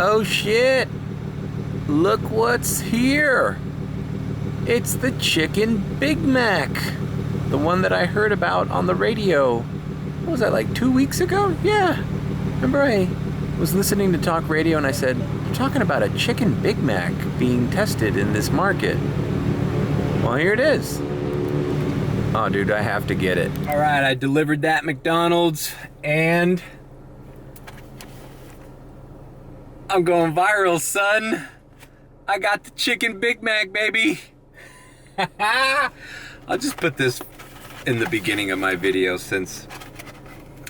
Oh shit! Look what's here! It's the Chicken Big Mac! The one that I heard about on the radio. What was that, like 2 weeks ago? Yeah! Remember I was listening to talk radio and I said, they're talking about a Chicken Big Mac being tested in this market. Well, here it is. Oh, dude, I have to get it. Alright, I delivered that McDonald's and I'm going viral, son. I got the Chicken Big Mac, baby. I'll just put this in the beginning of my video since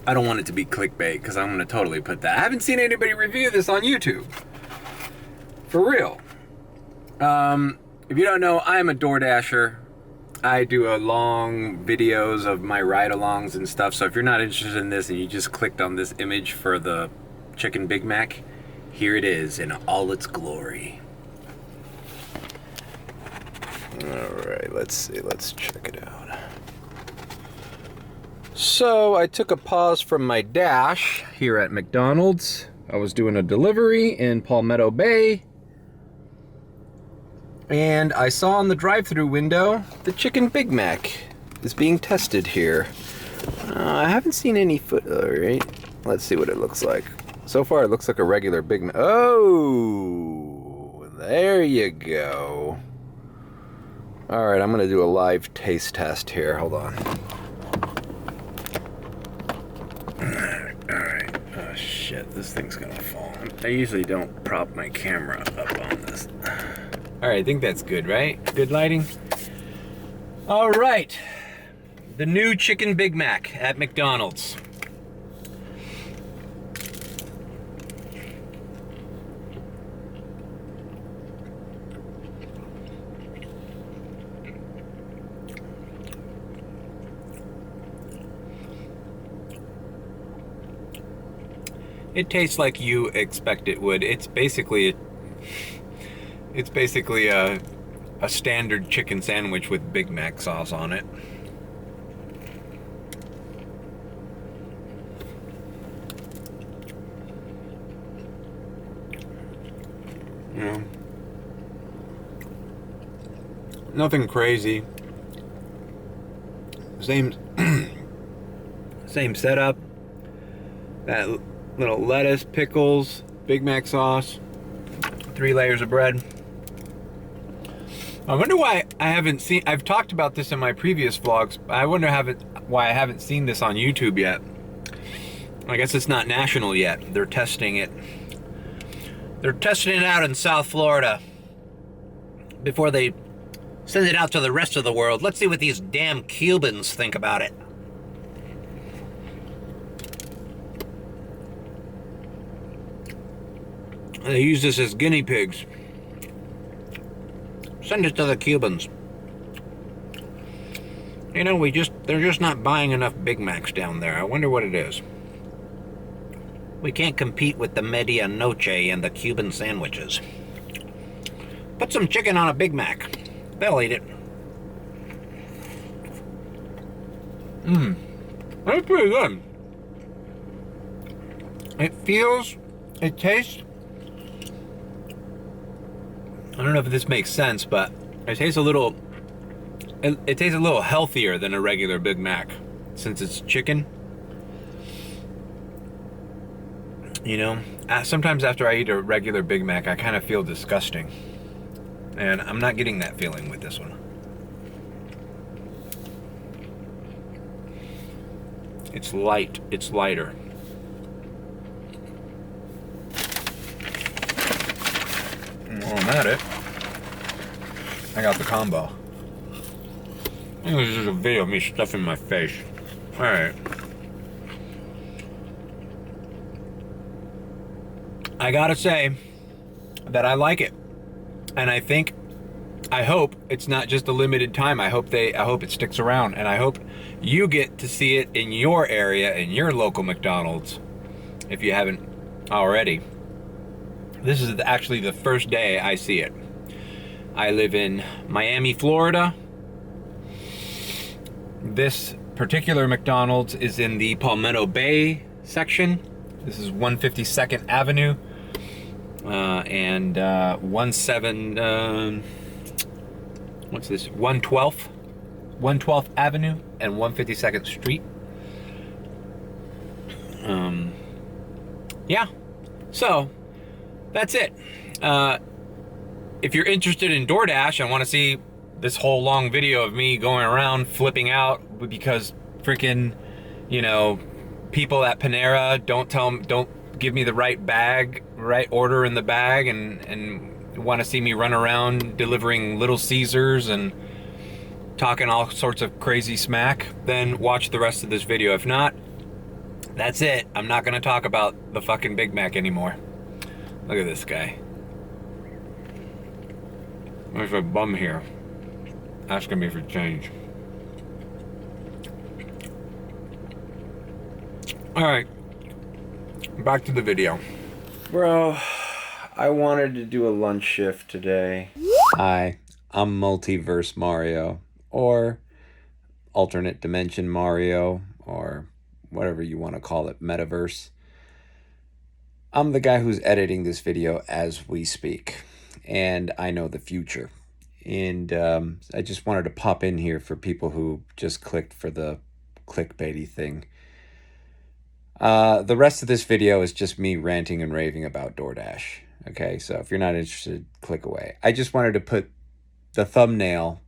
I don't want it to be clickbait, because I'm going to totally put that. I haven't seen anybody review this on YouTube. For real. If you don't know, I'm a DoorDasher. I do long videos of my ride-alongs and stuff, so if you're not interested in this and you just clicked on this image for the Chicken Big Mac, here it is in all its glory. Alright, let's see, let's check it out. So, I took a pause from my dash here at McDonald's. I was doing a delivery in Palmetto Bay. And I saw on the drive-thru window, the Chicken Big Mac is being tested here. I haven't seen any alright, let's see what it looks like. So far, it looks like a regular Big Mac. Oh, there you go. Alright, I'm gonna do a live taste test here. Hold on. Alright. Oh shit, this thing's gonna fall. I usually don't prop my camera up on this. Alright, I think that's good, right? Good lighting? Alright. The new Chicken Big Mac at McDonald's. It tastes like you expect it would. It's basically a standard chicken sandwich with Big Mac sauce on it. You know, nothing crazy. Same setup. That little lettuce, pickles, Big Mac sauce, 3 layers of bread. I wonder why I haven't seen, I've talked about this in my previous vlogs, but I wonder why I haven't seen this on YouTube yet. I guess it's not national yet. They're testing it. They're testing it out in South Florida before they send it out to the rest of the world. Let's see what these damn Cubans think about it. They use this as guinea pigs. Send it to the Cubans. You know, they're just not buying enough Big Macs down there. I wonder what it is. We can't compete with the medianoche and the Cuban sandwiches. Put some chicken on a Big Mac. They'll eat it. That's pretty good. It tastes, I don't know if this makes sense, but it tastes a little healthier than a regular Big Mac since it's chicken. You know, sometimes after I eat a regular Big Mac, I kind of feel disgusting. And I'm not getting that feeling with this one. It's light, it's lighter. While I'm at it, I got the combo. I think this is a video of me stuffing my face. Alright. I gotta say that I like it. And I hope it's not just a limited time. I hope it sticks around, and I hope you get to see it in your area, in your local McDonald's, if you haven't already. This is actually the first day I see it. I live in Miami, Florida. This particular McDonald's is in the Palmetto Bay section. This is 152nd Avenue. and 112th Avenue and 152nd Street. Yeah, so that's it. If you're interested in DoorDash and want to see this whole long video of me going around flipping out because freaking, you know, people at Panera don't give me the right order in the bag, and want to see me run around delivering Little Caesars and talking all sorts of crazy smack, then watch the rest of this video. If not, that's it. I'm not gonna talk about the fucking Big Mac anymore. Look at this guy. There's a bum here asking me for change. Alright, back to the video. Bro, I wanted to do a lunch shift today. Hi, I'm Multiverse Mario, or Alternate Dimension Mario, or whatever you want to call it, Metaverse. I'm the guy who's editing this video as we speak, and I know the future. And I just wanted to pop in here for people who just clicked for the clickbaity thing. The rest of this video is just me ranting and raving about DoorDash. Okay, so if you're not interested, click away. I just wanted to put the thumbnail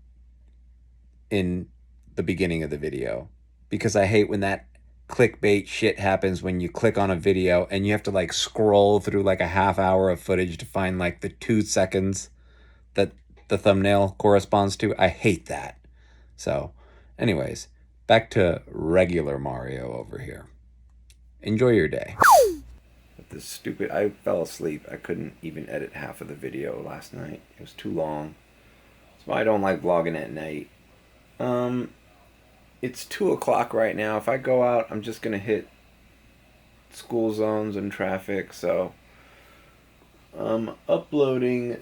in the beginning of the video, because I hate when that clickbait shit happens when you click on a video and you have to like scroll through like a half hour of footage to find like the 2 seconds that the thumbnail corresponds to. I hate that. So anyways, back to regular Mario over here. Enjoy your day. This stupid, I fell asleep. I couldn't even edit half of the video last night. It was too long. That's why I don't like vlogging at night. It's 2 o'clock right now. If I go out, I'm just gonna hit school zones and traffic. So I'm uploading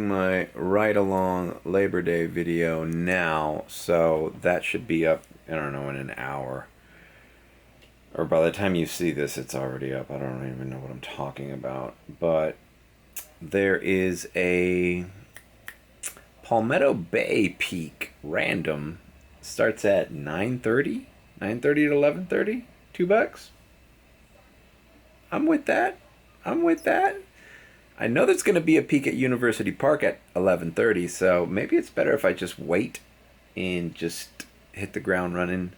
my ride along Labor Day video now, so that should be up, I don't know, in an hour. Or by the time you see this, it's already up. I don't even know what I'm talking about. But there is a Palmetto Bay peak random. Starts at 9:30 to 11:30. $2. I'm with that. I know there's going to be a peak at University Park at 11:30, so maybe it's better if I just wait and just hit the ground running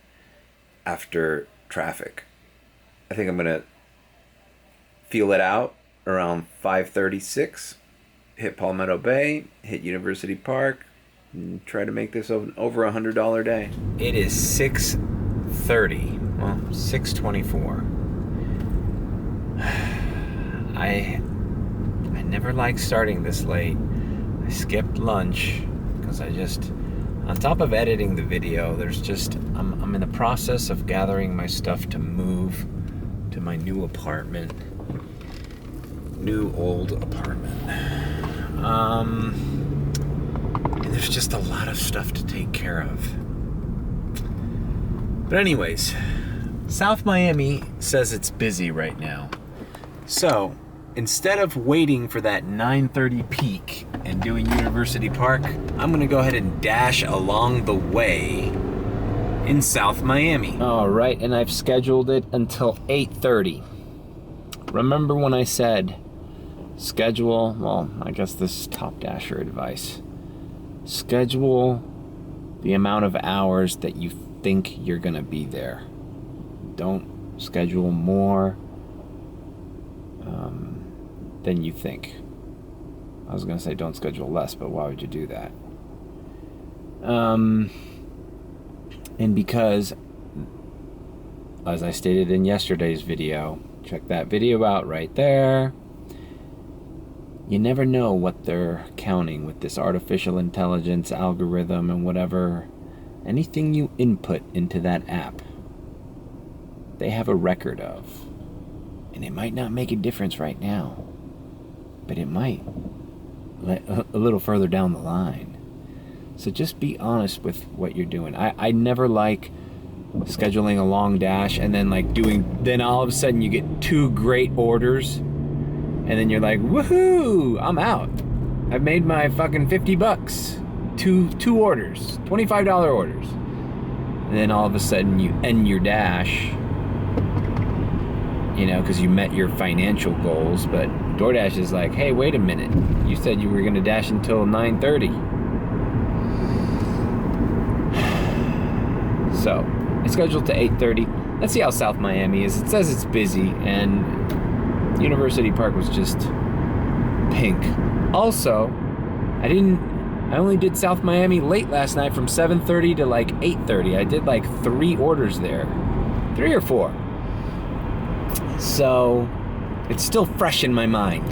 after traffic. I think I'm going to feel it out around 5:36, hit Palmetto Bay, hit University Park, and try to make this over $100 day. It is 6:30, well, 6:24. I never like starting this late. I skipped lunch because on top of editing the video, I'm in the process of gathering my stuff to move to my new old apartment. And there's just a lot of stuff to take care of. But anyways, South Miami says it's busy right now. So instead of waiting for that 9:30 peak and doing University Park, I'm gonna go ahead and dash along the way in South Miami. All right, and I've scheduled it until 8:30. Remember when I said schedule, well, I guess this is Top Dasher advice. Schedule the amount of hours that you think you're gonna be there. Don't schedule more than you think. I was gonna say don't schedule less, but why would you do that? And because, as I stated in yesterday's video, check that video out right there. You never know what they're counting with this artificial intelligence algorithm and whatever. Anything you input into that app, they have a record of. And it might not make a difference right now, but it might a little further down the line. So just be honest with what you're doing. I never like scheduling a long dash, and then like then all of a sudden you get 2 great orders, and then you're like, woohoo, I'm out. I've made my fucking $50. Two orders, $25 orders. And then all of a sudden you end your dash, you know, because you met your financial goals, but DoorDash is like, hey, wait a minute. You said you were gonna dash until 9:30. So, it's scheduled to 8:30. Let's see how South Miami is. It says it's busy, and University Park was just pink. Also, I only did South Miami late last night from 7:30 to like 8:30. I did like 3 orders there. 3 or 4. So, it's still fresh in my mind.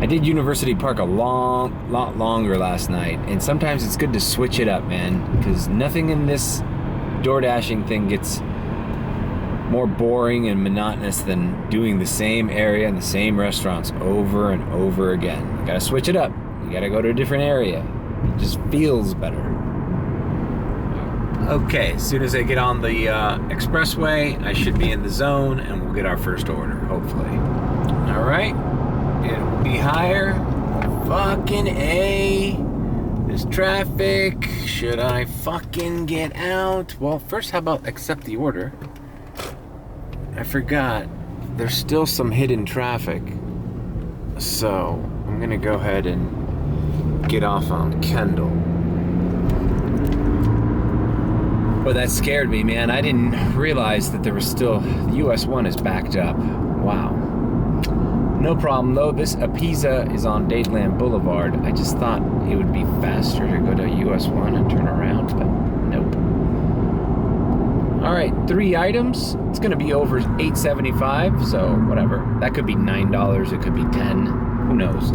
I did University Park a lot longer last night, and sometimes it's good to switch it up, man, because nothing in this DoorDashing thing gets more boring and monotonous than doing the same area and the same restaurants over and over again. You gotta switch it up. You gotta go to a different area. It just feels better. Okay, as soon as I get on the expressway, I should be in the zone, and we'll get our first order, hopefully. All right, it'll be higher. Fucking A. There's traffic. Should I fucking get out? Well, first, how about accept the order? I forgot. There's still some hidden traffic. So, I'm gonna go ahead and get off on Kendall. But that scared me, man. I didn't realize that there was still, the US 1 is backed up. Wow. No problem though, this Apizza is on Dadeland Boulevard. I just thought it would be faster to go to US 1 and turn around, but nope. All right, 3 items. It's gonna be over $8.75, so whatever. That could be $9, it could be 10, who knows?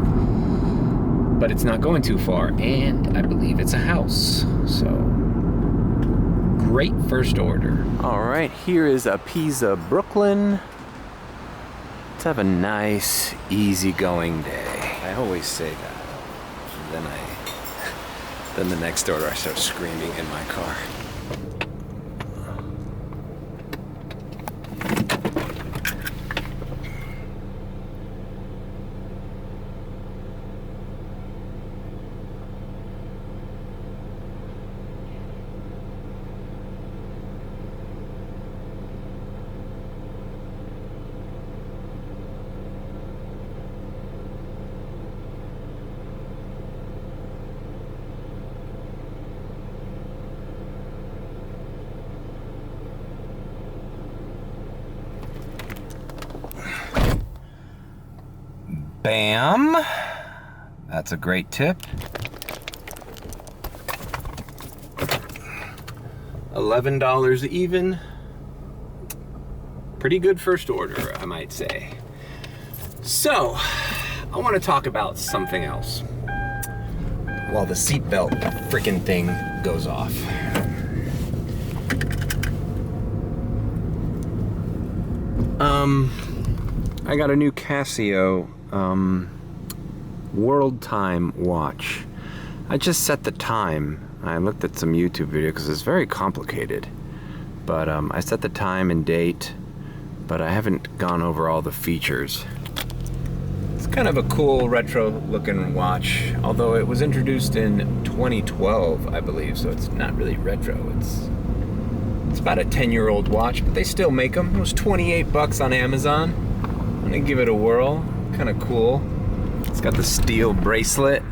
But it's not going too far, and I believe it's a house, so great first order. All right, here is Apizza, Brooklyn. Let's have a nice, easygoing day. I always say that. And then the next order I start screaming in my car. Bam! That's a great tip. $11 even. Pretty good first order, I might say. So, I want to talk about something else while the seatbelt freaking thing goes off. I got a new Casio world time watch. I just set the time. I looked at some YouTube video because it's very complicated, but I set the time and date, but I haven't gone over all the features. It's kind of a cool retro looking watch, although it was introduced in 2012, I believe, so it's not really retro. It's about a 10-year-old watch, but they still make them. It was $28 on Amazon. I'm gonna give it a whirl. Kind of cool. It's got the steel bracelet,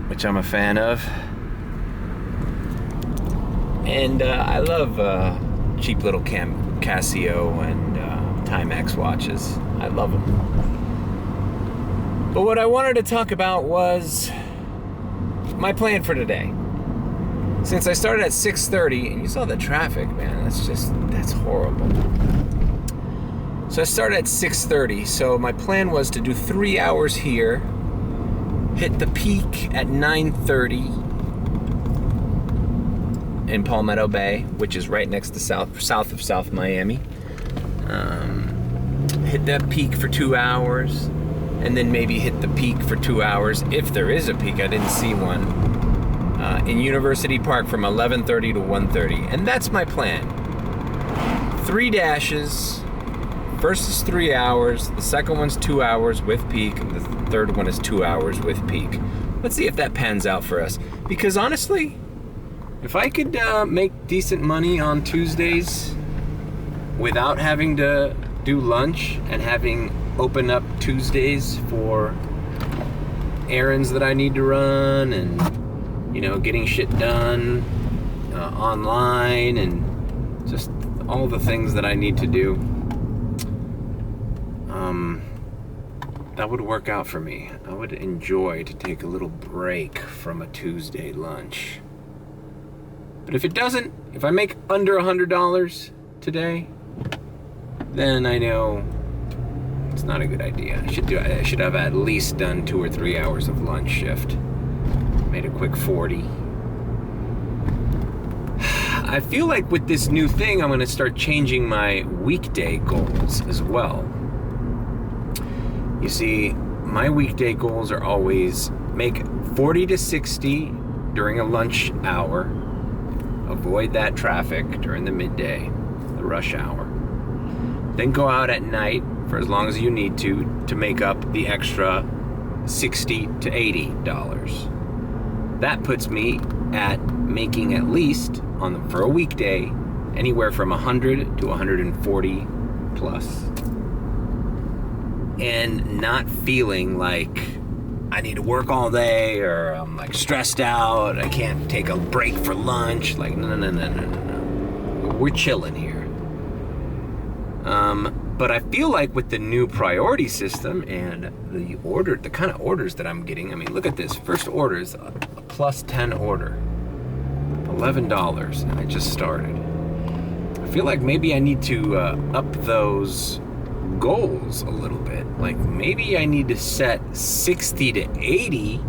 which I'm a fan of. And I love cheap little Casio and Timex watches. I love them. But what I wanted to talk about was my plan for today. Since I started at 6:30, and you saw the traffic, man, that's horrible. So I started at 6:30, so my plan was to do 3 hours here, hit the peak at 9:30 in Palmetto Bay, which is right next to south of South Miami. Hit that peak for 2 hours, and then maybe hit the peak for 2 hours, if there is a peak. I didn't see one. in University Park from 11:30 to 1:30. And that's my plan. 3 dashes. First is 3 hours. The second one's 2 hours with peak. And the third one is 2 hours with peak. Let's see if that pans out for us. Because honestly, if I could make decent money on Tuesdays without having to do lunch and having open up Tuesdays for errands that I need to run and, you know, getting shit done online and just all the things that I need to do, that would work out for me. I would enjoy to take a little break from a Tuesday lunch. But if it doesn't, if I make under $100 today, then I know it's not a good idea. I should have at least done 2 or 3 hours of lunch shift. Made a quick 40. I feel like with this new thing, I'm gonna start changing my weekday goals as well. You see, my weekday goals are always make 40 to 60 during a lunch hour. Avoid that traffic during the midday, the rush hour. Then go out at night for as long as you need to make up the extra $60 to $80. That puts me at making at least for a weekday anywhere from 100 to 140 plus, and not feeling like I need to work all day or I'm like stressed out. I can't take a break for lunch. Like no. We're chilling here. But I feel like with the new priority system and the kind of orders that I'm getting, I mean, look at this. First order is a plus 10 order, $11, and I just started. I feel like maybe I need to up those goals a little bit. Like maybe I need to set 60 to 80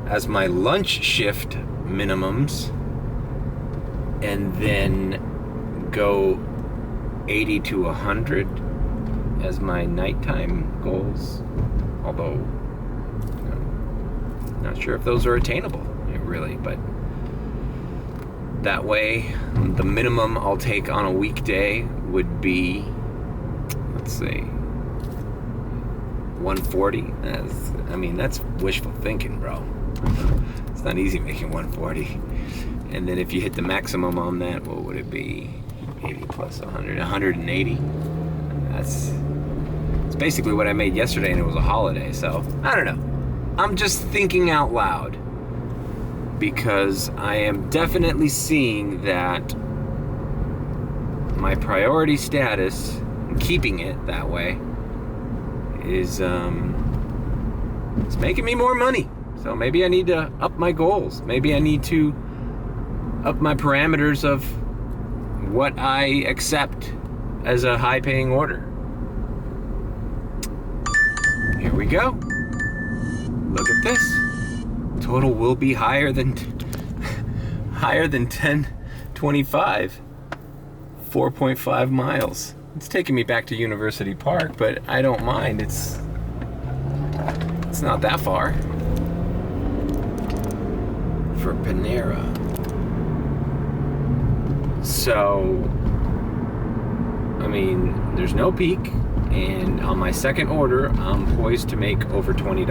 as my lunch shift minimums, and then go 80 to 100 as my nighttime goals. Although, not sure if those are attainable, really, but that way, the minimum I'll take on a weekday would be, let's see, 140. That's wishful thinking, bro. It's not easy making 140. And then if you hit the maximum on that, what would it be? 80 plus 100, 180. It's basically what I made yesterday, and it was a holiday, so I don't know. I'm just thinking out loud because I am definitely seeing that my priority status, keeping it that way, is it's making me more money. So maybe I need to up my goals. Maybe I need to up my parameters of what I accept as a high-paying order. Here we go. Look at this. Total will be higher than 1025. 4.5 miles. It's taking me back to University Park, but I don't mind. It's not that far. For Panera. So, I mean, there's no peak, and on my second order, I'm poised to make over $20.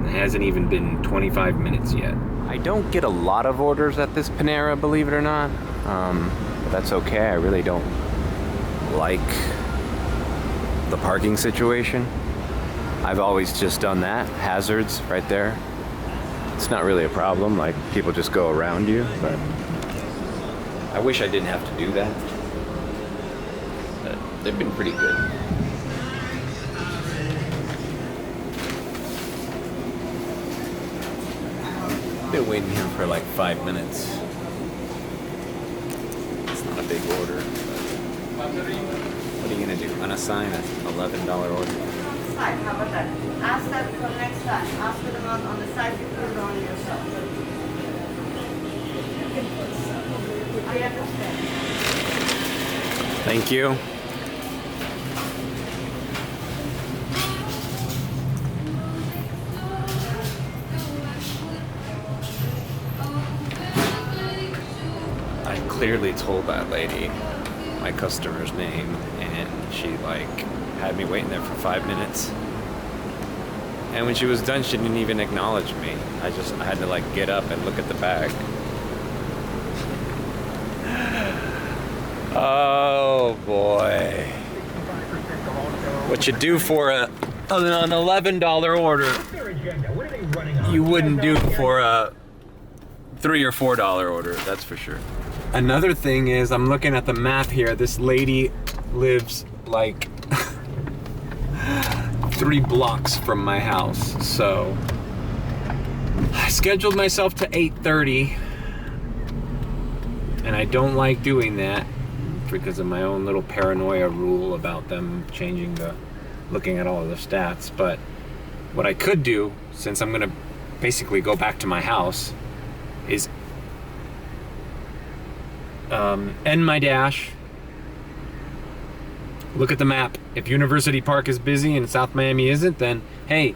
It hasn't even been 25 minutes yet. I don't get a lot of orders at this Panera, believe it or not, but that's okay. I really don't like the parking situation. I've always just done that. Hazards right there. It's not really a problem, like people just go around you, but I wish I didn't have to do that. But they've been pretty good. Been waiting here for like 5 minutes. It's not a big order. What are you gonna do? Unassign an $11 order? How about that? Ask that for next time. Ask for the amount on the side, you put it on yourself. I understand. Thank you. I clearly told that lady my customer's name, and she like had me waiting there for 5 minutes. And when she was done, she didn't even acknowledge me. I had to like get up and look at the bag. Oh boy. What you do for an $11 order, you wouldn't do for a $3 or $4 order, that's for sure. Another thing is, I'm looking at the map here. This lady lives like 3 blocks from my house. So I scheduled myself to 8:30, and I don't like doing that because of my own little paranoia rule about them changing looking at all of the stats. But what I could do, since I'm gonna basically go back to my house, is end my dash, look at the map. If University Park is busy and South Miami isn't, then hey,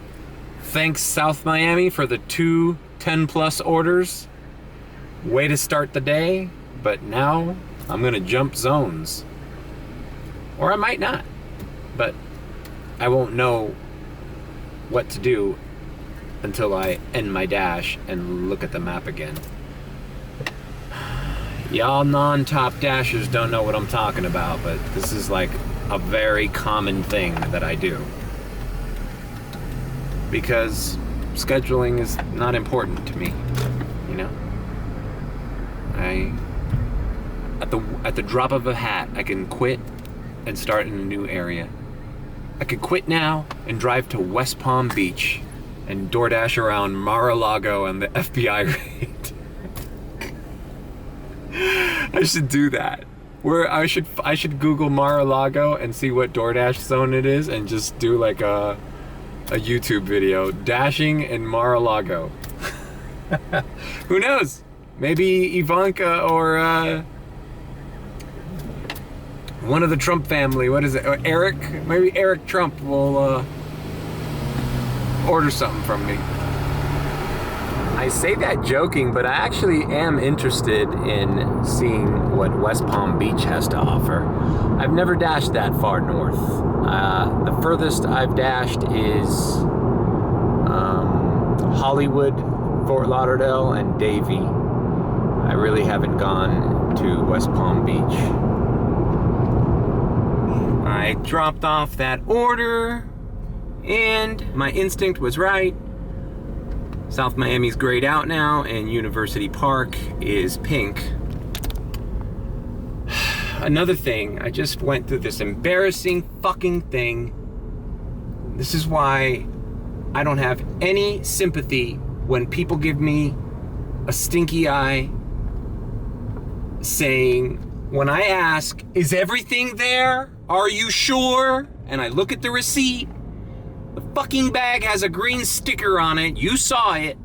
thanks South Miami for the 2 10+ orders. Way to start the day. But now I'm gonna jump zones. Or I might not. But I won't know what to do until I end my dash and look at the map again. Y'all non-top dashers don't know what I'm talking about, but this is like a very common thing that I do. Because scheduling is not important to me, you know? At the drop of a hat, I can quit and start in a new area. I could quit now and drive to West Palm Beach and DoorDash around Mar-a-Lago and the FBI raid. I should do that. I should Google Mar-a-Lago and see what DoorDash zone it is, and just do like a YouTube video dashing in Mar-a-Lago. Who knows? Maybe Ivanka or one of the Trump family. What is it? Eric? Maybe Eric Trump will order something from me. I say that joking, but I actually am interested in seeing what West Palm Beach has to offer. I've never dashed that far north. The furthest I've dashed is Hollywood, Fort Lauderdale, and Davie. I really haven't gone to West Palm Beach. I dropped off that order, and my instinct was right. South Miami's grayed out now, and University Park is pink. Another thing, I just went through this embarrassing fucking thing. This is why I don't have any sympathy when people give me a stinky eye saying, when I ask, is everything there? Are you sure? And I look at the receipt. The fucking bag has a green sticker on it. You saw it.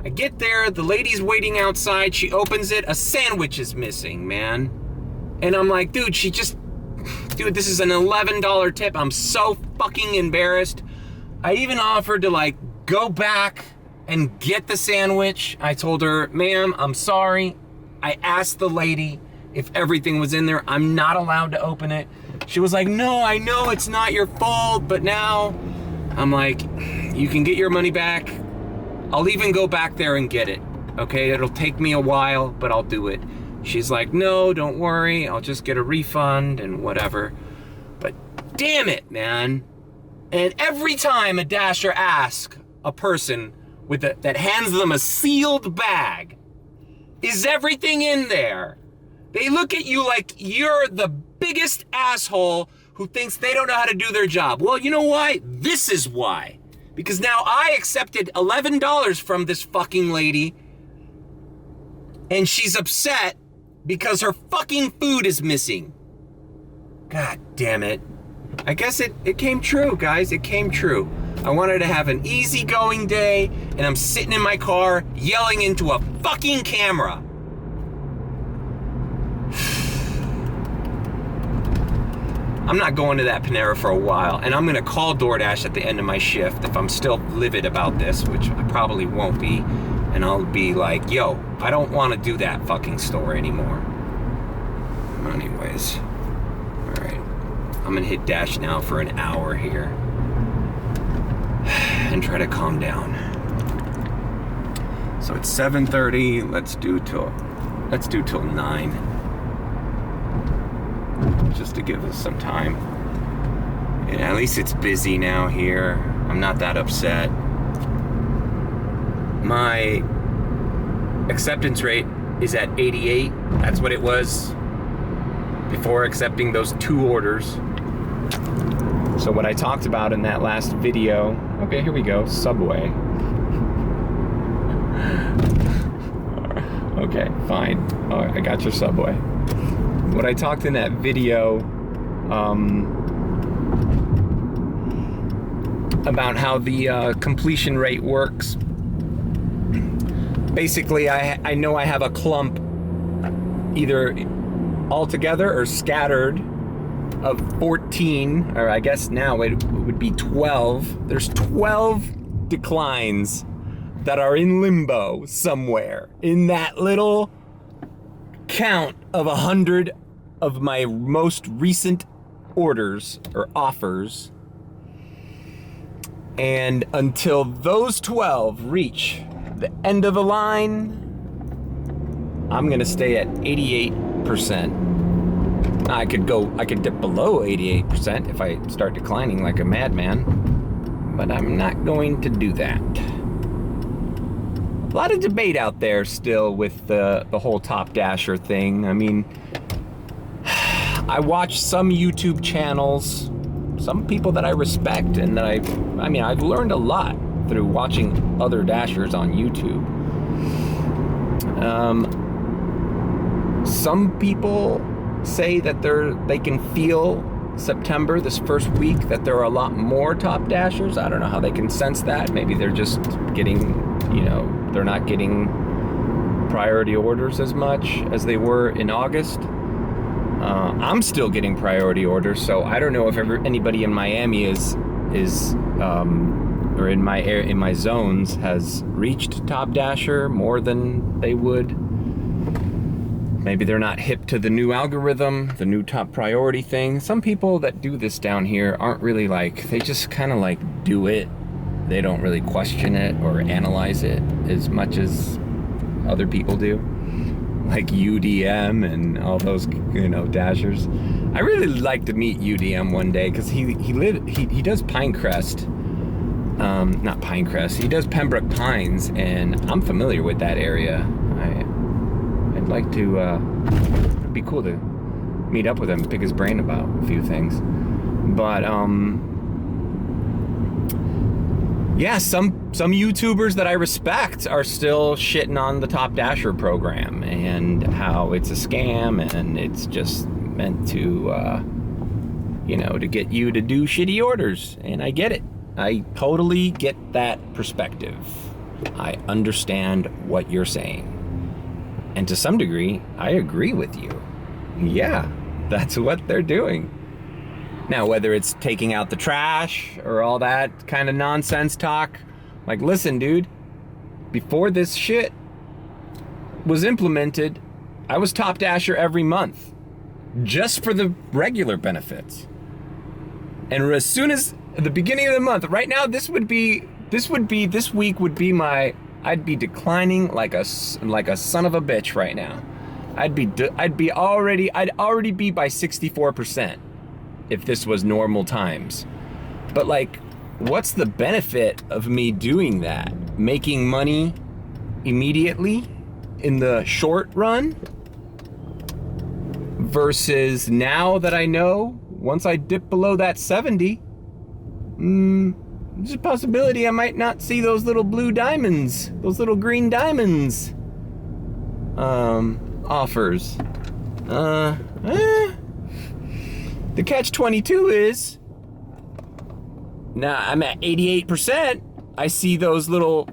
I get there, the lady's waiting outside. She opens it, a sandwich is missing, man. And I'm like, dude, dude, this is an $11 tip. I'm so fucking embarrassed. I even offered to like go back and get the sandwich. I told her, ma'am, I'm sorry. I asked the lady if everything was in there. I'm not allowed to open it. She was like, no, I know it's not your fault, but now I'm like, you can get your money back. I'll even go back there and get it. Okay, it'll take me a while, but I'll do it. She's like, no, don't worry. I'll just get a refund and whatever. But damn it, man. And every time a dasher asks a person that hands them a sealed bag, is everything in there? They look at you like you're the biggest asshole who thinks they don't know how to do their job. Well, you know why? This is why. Because now I accepted $11 from this fucking lady, and she's upset because her fucking food is missing. God damn it. I guess it came true, guys. It came true. I wanted to have an easygoing day, and I'm sitting in my car yelling into a fucking camera. I'm not going to that Panera for a while, and I'm gonna call DoorDash at the end of my shift if I'm still livid about this, which I probably won't be, and I'll be like, yo, I don't want to do that fucking store anymore. Anyways, all right, I'm gonna hit dash now for an hour here and try to calm down. So it's 7:30. Let's do till 9, just to give us some time. And at least it's busy now here. I'm not that upset. My acceptance rate is at 88. That's what it was before accepting those 2 orders. So what I talked about in that last video, okay, here we go, Subway. Okay, fine. Oh, I got your Subway. What I talked in that video about how the completion rate works. Basically, I know I have a clump either all together or scattered of 14, or I guess now it would be 12. There's 12 declines that are in limbo somewhere in that little count of 100 of my most recent orders or offers. And until those 12 reach the end of the line, I'm gonna stay at 88%. I could dip below 88% if I start declining like a madman, but I'm not going to do that. A lot of debate out there still with the whole Top Dasher thing. I mean, I watch some YouTube channels, some people that I respect, and that I've learned a lot through watching other Dashers on YouTube. Some people say that they can feel September, this first week, that there are a lot more Top Dashers. I don't know how they can sense that. Maybe they're just getting, they're not getting priority orders as much as they were in August. I'm still getting priority orders, so I don't know if anybody in Miami or in my zones has reached Top Dasher more than they would. Maybe they're not hip to the new algorithm, the new top priority thing. Some people that do this down here aren't really they just kind of do it. They don't really question it or analyze it as much as other people do. Like UDM and all those, Dashers. I really like to meet UDM one day because he does Pinecrest. Not Pinecrest. He does Pembroke Pines, and I'm familiar with that area. I'd like to. It'd be cool to meet up with him, pick his brain about a few things. But yeah, some YouTubers that I respect are still shitting on the Top Dasher program and how it's a scam and it's just meant to, to get you to do shitty orders. And I get it. I totally get that perspective. I understand what you're saying. And to some degree, I agree with you. Yeah, that's what they're doing. Now, whether it's taking out the trash or all that kind of nonsense talk, listen, dude, before this shit was implemented, I was Top Dasher every month, just for the regular benefits. And as soon as at the beginning of the month, right now, this week would be I'd be declining like a son of a bitch right now. I'd already be by 64%. If this was normal times. But what's the benefit of me doing that? Making money immediately in the short run versus now that I know once I dip below that 70, there's a possibility I might not see those little blue diamonds, those little green diamonds offers. The catch-22 is, now I'm at 88%. I see those little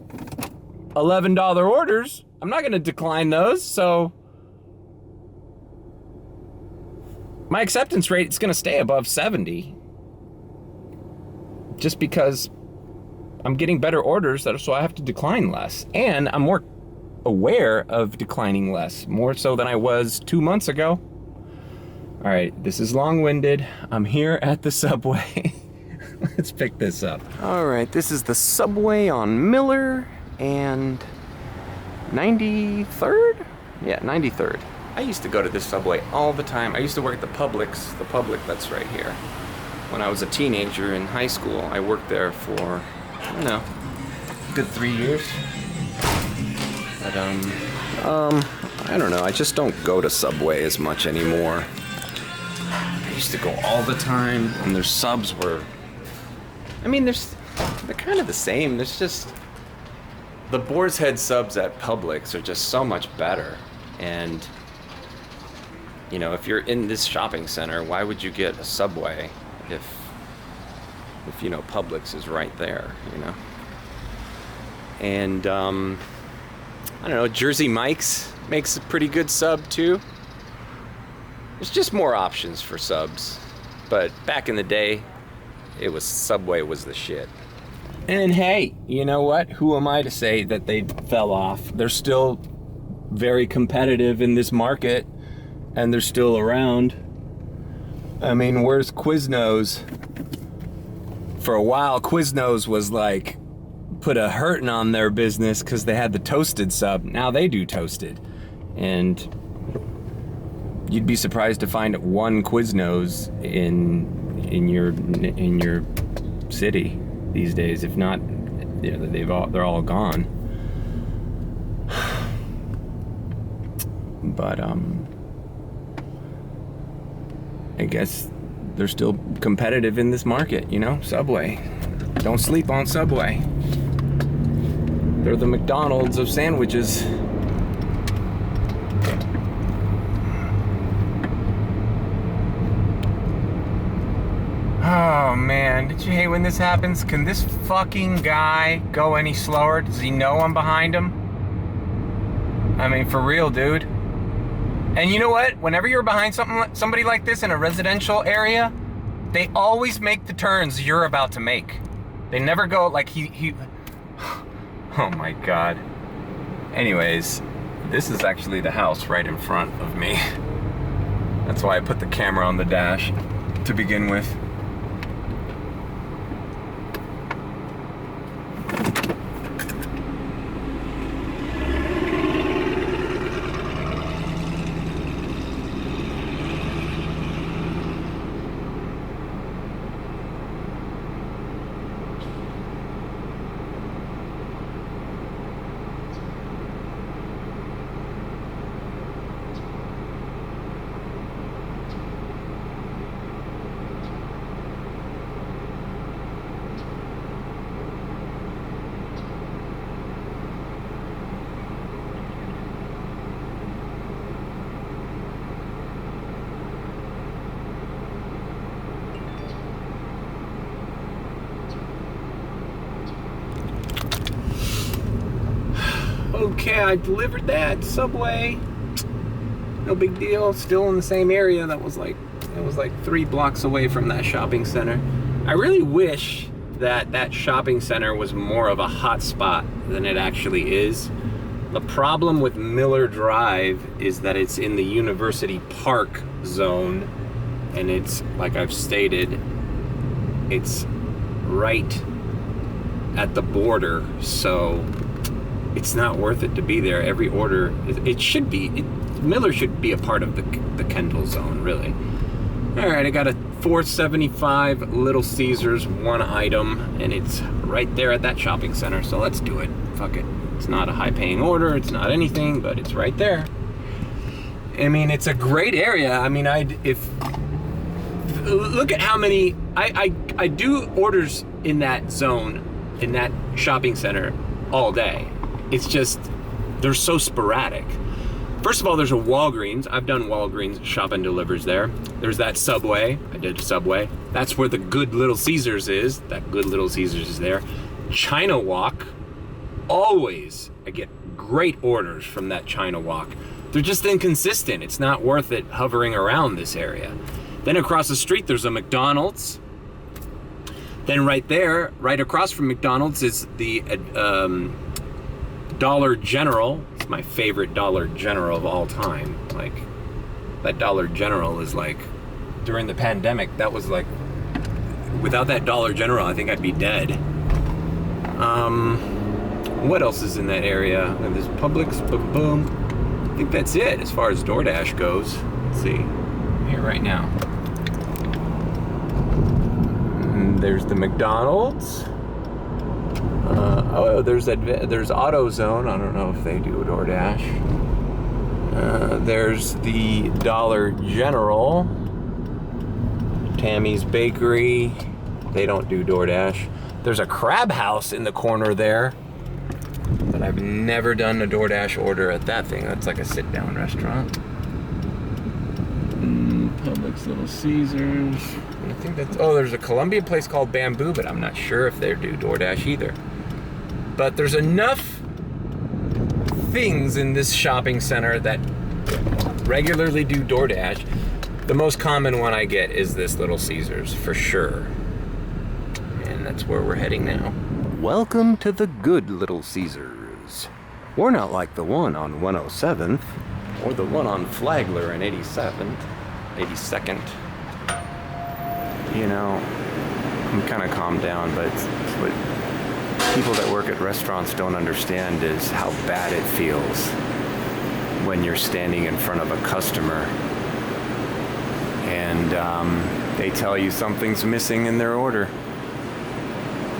$11 orders. I'm not going to decline those, so my acceptance rate is going to stay above 70. Just because I'm getting better orders, so I have to decline less. And I'm more aware of declining less, more so than I was 2 months ago. All right, this is long-winded. I'm here at the Subway. Let's pick this up. All right, this is the Subway on Miller and 93rd? Yeah, 93rd. I used to go to this Subway all the time. I used to work at the Public that's right here. When I was a teenager in high school, I worked there for, I don't know, a good 3 years. But, I don't know. I just don't go to Subway as much anymore. I used to go all the time, and their subs were, I mean, they're kind of the same. There's just, the Boar's Head subs at Publix are just so much better. And, you know, if you're in this shopping center, why would you get a Subway if you know, Publix is right there, you know? And, I don't know, Jersey Mike's makes a pretty good sub too. There's just more options for subs. But back in the day, Subway was the shit. And hey, you know what? Who am I to say that they fell off? They're still very competitive in this market, and they're still around. I mean, where's Quiznos? For a while, Quiznos was like, put a hurting on their business because they had the toasted sub. Now they do toasted. And you'd be surprised to find one Quiznos in your city these days. If not, yeah, they're all gone. But I guess they're still competitive in this market, you know? Subway. Don't sleep on Subway. They're the McDonald's of sandwiches. Oh man, did you hate when this happens? Can this fucking guy go any slower? Does he know I'm behind him? I mean, for real, dude. And you know what? Whenever you're behind somebody like this in a residential area, they always make the turns you're about to make. They never go like he oh my God. Anyways, this is actually the house right in front of me. That's why I put the camera on the dash to begin with. Okay, I delivered that. Subway. No big deal. Still in the same area. It was like 3 blocks away from that shopping center. I really wish that shopping center was more of a hot spot than it actually is. The problem with Miller Drive is that it's in the University Park zone, and it's, like I've stated, it's right at the border, so it's not worth it to be there. Every order, Miller should be a part of the Kendall zone, really. All right, I got a $4.75 Little Caesars, 1 item, and it's right there at that shopping center, so let's do it. Fuck it. It's not a high-paying order, it's not anything, but it's right there. I mean, it's a great area. I mean, look at how many, I do orders in that zone, in that shopping center all day. It's just, they're so sporadic. First of all, there's a Walgreens. I've done Walgreens shop and delivers there. There's that Subway. I did Subway. That's where the good Little Caesars is. That good Little Caesars is there. China Walk. Always, I get great orders from that China Walk. They're just inconsistent. It's not worth it hovering around this area. Then across the street, there's a McDonald's. Then right there, right across from McDonald's is the Dollar General. It's my favorite Dollar General of all time. Like, that Dollar General is like, during the pandemic, that was like, without that Dollar General, I think I'd be dead. What else is in that area? There's Publix, boom. I think that's it as far as DoorDash goes. Let's see. I'm here right now. There's the McDonald's. There's AutoZone. I don't know if they do a DoorDash. There's the Dollar General. Tammy's Bakery. They don't do DoorDash. There's a Crab House in the corner there. But I've never done a DoorDash order at that thing. That's like a sit-down restaurant. Publix, Little Caesars. I think that's... Oh, there's a Colombian place called Bamboo, but I'm not sure if they do DoorDash either. But there's enough things in this shopping center that regularly do DoorDash. The most common one I get is this Little Caesars, for sure. And that's where we're heading now. Welcome to the good Little Caesars. We're not like the one on 107th, or the one on Flagler and 82nd. You know, I'm kind of calmed down, but what people that work at restaurants don't understand is how bad it feels when you're standing in front of a customer and they tell you something's missing in their order.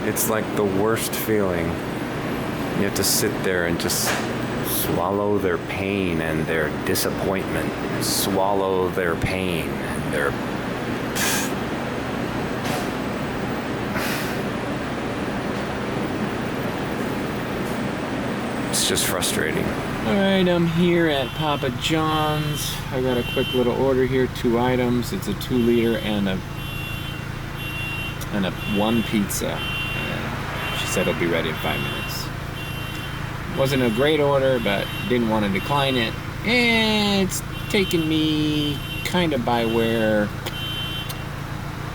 It's like the worst feeling. You have to sit there and just swallow their pain and their disappointment. Swallow their pain and their... It's just frustrating. Alright, I'm here at Papa John's. I got a quick little order here, 2 items. It's a 2-liter and a 1 pizza. She said it'll be ready in 5 minutes. Wasn't a great order, but didn't want to decline it. And it's taken me kind of by where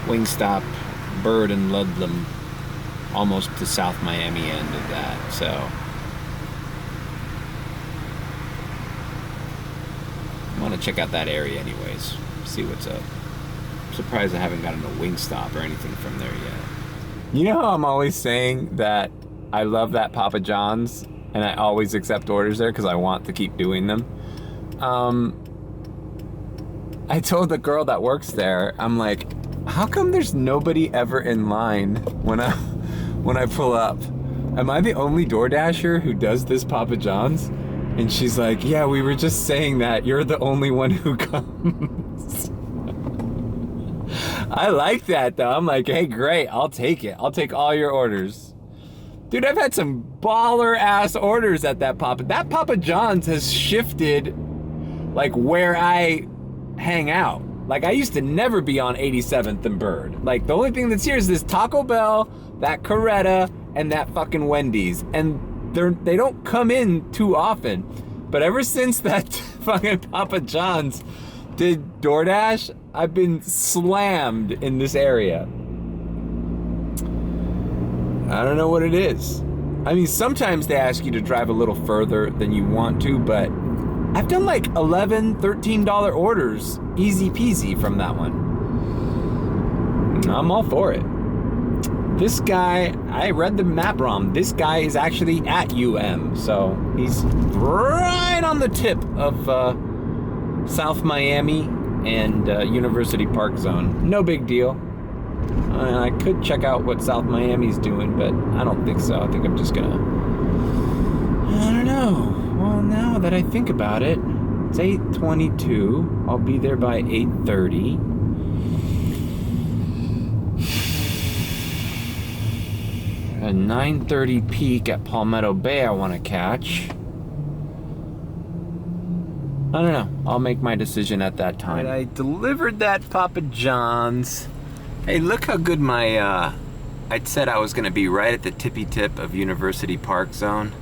Wingstop, Bird, and Ludlam, almost to South Miami end of that. So I want to check out that area anyways, see what's up. I'm surprised I haven't gotten a Wingstop or anything from there yet. You know how I'm always saying that I love that Papa John's and I always accept orders there because I want to keep doing them? I told the girl that works there, I'm like, how come there's nobody ever in line when I pull up? Am I the only DoorDasher who does this Papa John's? And she's like, yeah, we were just saying that. You're the only one who comes. I like that, though. I'm like, hey, great. I'll take it. I'll take all your orders. Dude, I've had some baller-ass orders at that Papa. That Papa John's has shifted, like, where I hang out. Like, I used to never be on 87th and Bird. Like, the only thing that's here is this Taco Bell, that Coretta, and that fucking Wendy's. And they don't come in too often. But ever since that fucking Papa John's did DoorDash, I've been slammed in this area. I don't know what it is. I mean, sometimes they ask you to drive a little further than you want to, but I've done like $11, $13 orders, easy peasy from that one. I'm all for it. This guy, I read the map wrong. This guy is actually at UM, so he's right on the tip of South Miami and University Park Zone. No big deal. I could check out what South Miami's doing, but I don't think so. I think I'm just gonna... I don't know. Well, now that I think about it, it's 8:22. I'll be there by 8:30. A 9:30 peak at Palmetto Bay I want to catch. I don't know. I'll make my decision at that time. I delivered that Papa John's. Hey, look how good my... I said I was going to be right at the tippy tip of University Park Zone.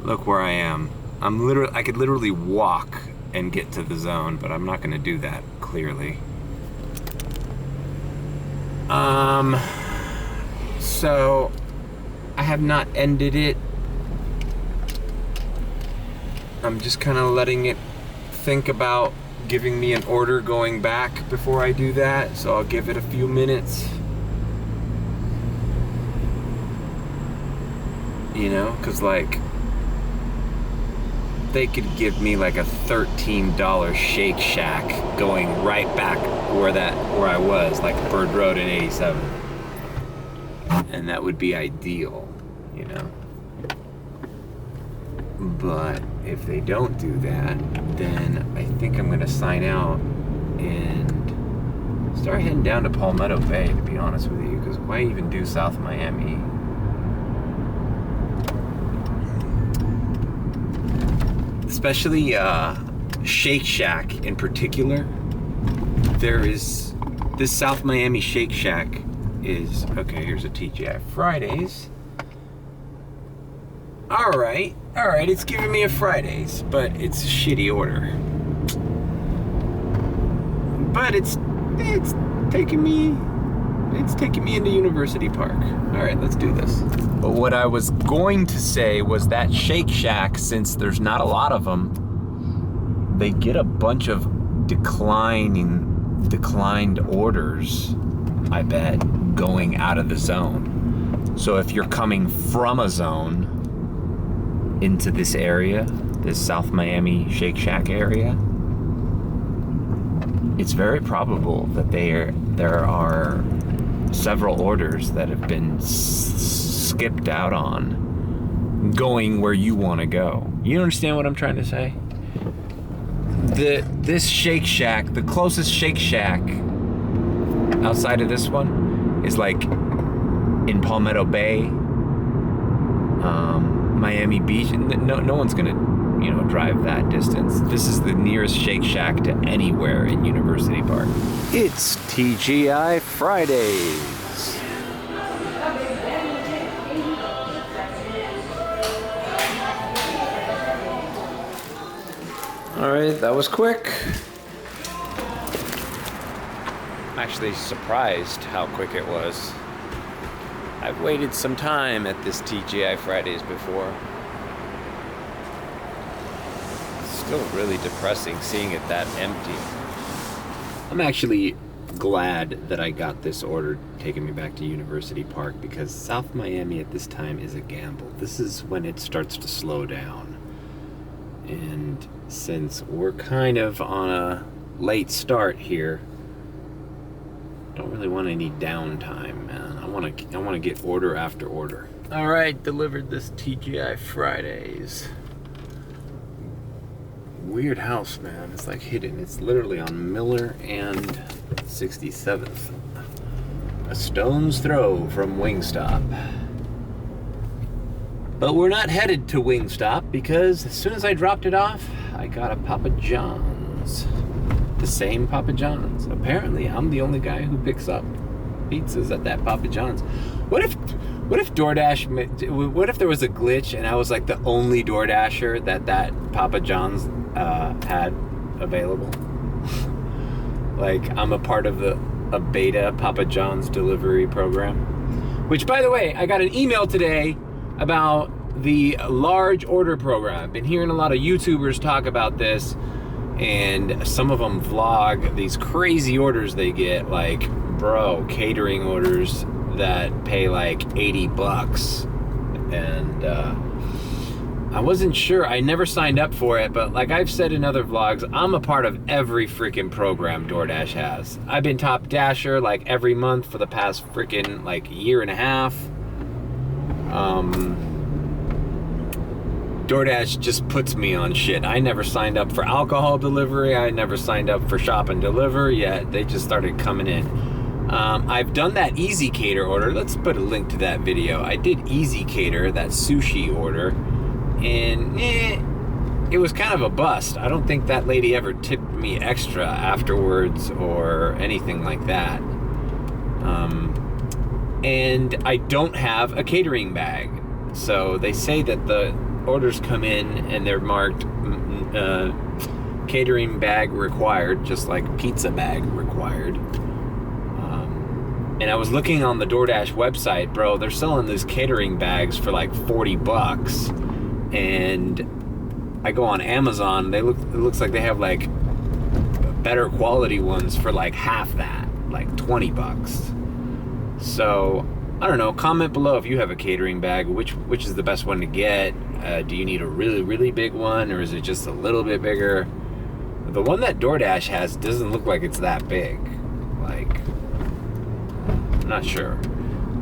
Look where I am. I could literally walk and get to the zone, but I'm not going to do that, clearly. So I have not ended it I'm just kind of letting it think about giving me an order going back before I do that, so I'll give it a few minutes. You know, because like they could give me like a $13 Shake Shack going right back where I was, like Bird Road in 87. And that would be ideal, you know. But if they don't do that, then I think I'm gonna sign out and start heading down to Palmetto Bay, to be honest with you, because why even do South Miami? Especially Shake Shack in particular. There is this South Miami Shake Shack is, okay, here's a TGI Fridays. Alright, it's giving me a Fridays, but it's a shitty order. But it's taking me into University Park. Alright, let's do this. But what I was going to say was that Shake Shack, since there's not a lot of them, they get a bunch of declined orders, I bet, going out of the zone. So if you're coming from a zone into this area, this South Miami Shake Shack area, it's very probable that there are several orders that have been skipped out on going where you want to go. You understand what I'm trying to say? This Shake Shack, the closest Shake Shack outside of this one is like in Palmetto Bay, Miami Beach. No one's gonna, drive that distance. This is the nearest Shake Shack to anywhere in University Park. It's TGI Fridays. All right, that was quick. I'm actually surprised how quick it was. I've waited some time at this TGI Fridays before. It's still really depressing seeing it that empty. I'm actually glad that I got this order taking me back to University Park, because South Miami at this time is a gamble. This is when it starts to slow down. And since we're kind of on a late start here, don't really want any downtime, man. I want to get order after order. All right, delivered this TGI Fridays. Weird house, man. It's like hidden. It's literally on Miller and 67th. A stone's throw from Wingstop. But we're not headed to Wingstop, because as soon as I dropped it off, I got a Papa John's. The same Papa John's. Apparently, I'm the only guy who picks up pizzas at that Papa John's. What if DoorDash, what if there was a glitch and I was like the only DoorDasher that Papa John's had available? Like, I'm a part of a beta Papa John's delivery program. Which, by the way, I got an email today about the large order program. I've been hearing a lot of YouTubers talk about this, and some of them vlog these crazy orders they get, like, bro, catering orders that pay like $80. And I wasn't sure, I never signed up for it, but like I've said in other vlogs, I'm a part of every freaking program DoorDash has. I've been top dasher like every month for the past freaking like year and a half. DoorDash just puts me on shit. I never signed up for alcohol delivery. I never signed up for shop and deliver, yet they just started coming in. I've done that Easy Cater order. Let's put a link to that video. I did Easy Cater, that sushi order, and it was kind of a bust. I don't think that lady ever tipped me extra afterwards or anything like that. And I don't have a catering bag. So they say that the orders come in and they're marked catering bag required, just like pizza bag required. And I was looking on the DoorDash website, bro, they're selling these catering bags for like $40. And I go on Amazon, it looks like they have like better quality ones for like half that, like $20. So I don't know, comment below if you have a catering bag, which is the best one to get. Do you need a really big one, or is it just a little bit bigger? The one that DoorDash has doesn't look like it's that big. Like, I'm not sure.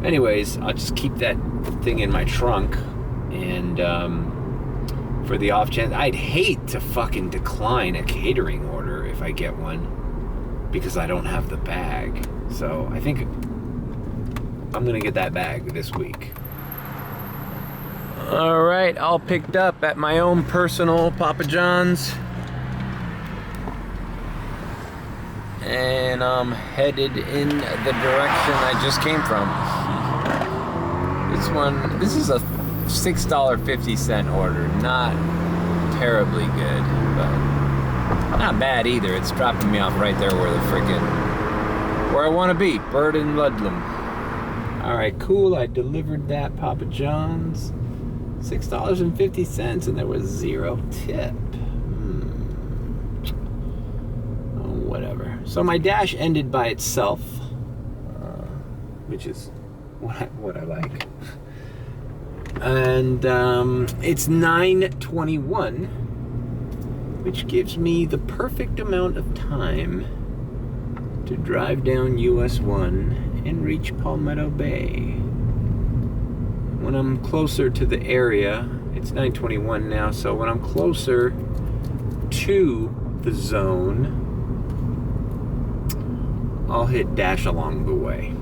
Anyways, I'll just keep that thing in my trunk, and for the off chance, I'd hate to fucking decline a catering order if I get one because I don't have the bag. So I think I'm gonna get that bag this week. All right, all picked up at my own personal Papa John's. And I'm headed in the direction I just came from. This is a $6.50 order. Not terribly good, but not bad either. It's dropping me off right there where I want to be, Bird and Ludlam. All right, cool. I delivered that Papa John's, $6.50, and there was 0 tip. Whatever. So my dash ended by itself, which is what I like. And it's 9:21, which gives me the perfect amount of time to drive down US 1 and reach Palmetto Bay. When I'm closer to the area, it's 9:21 now, so when I'm closer to the zone, I'll hit dash along the way.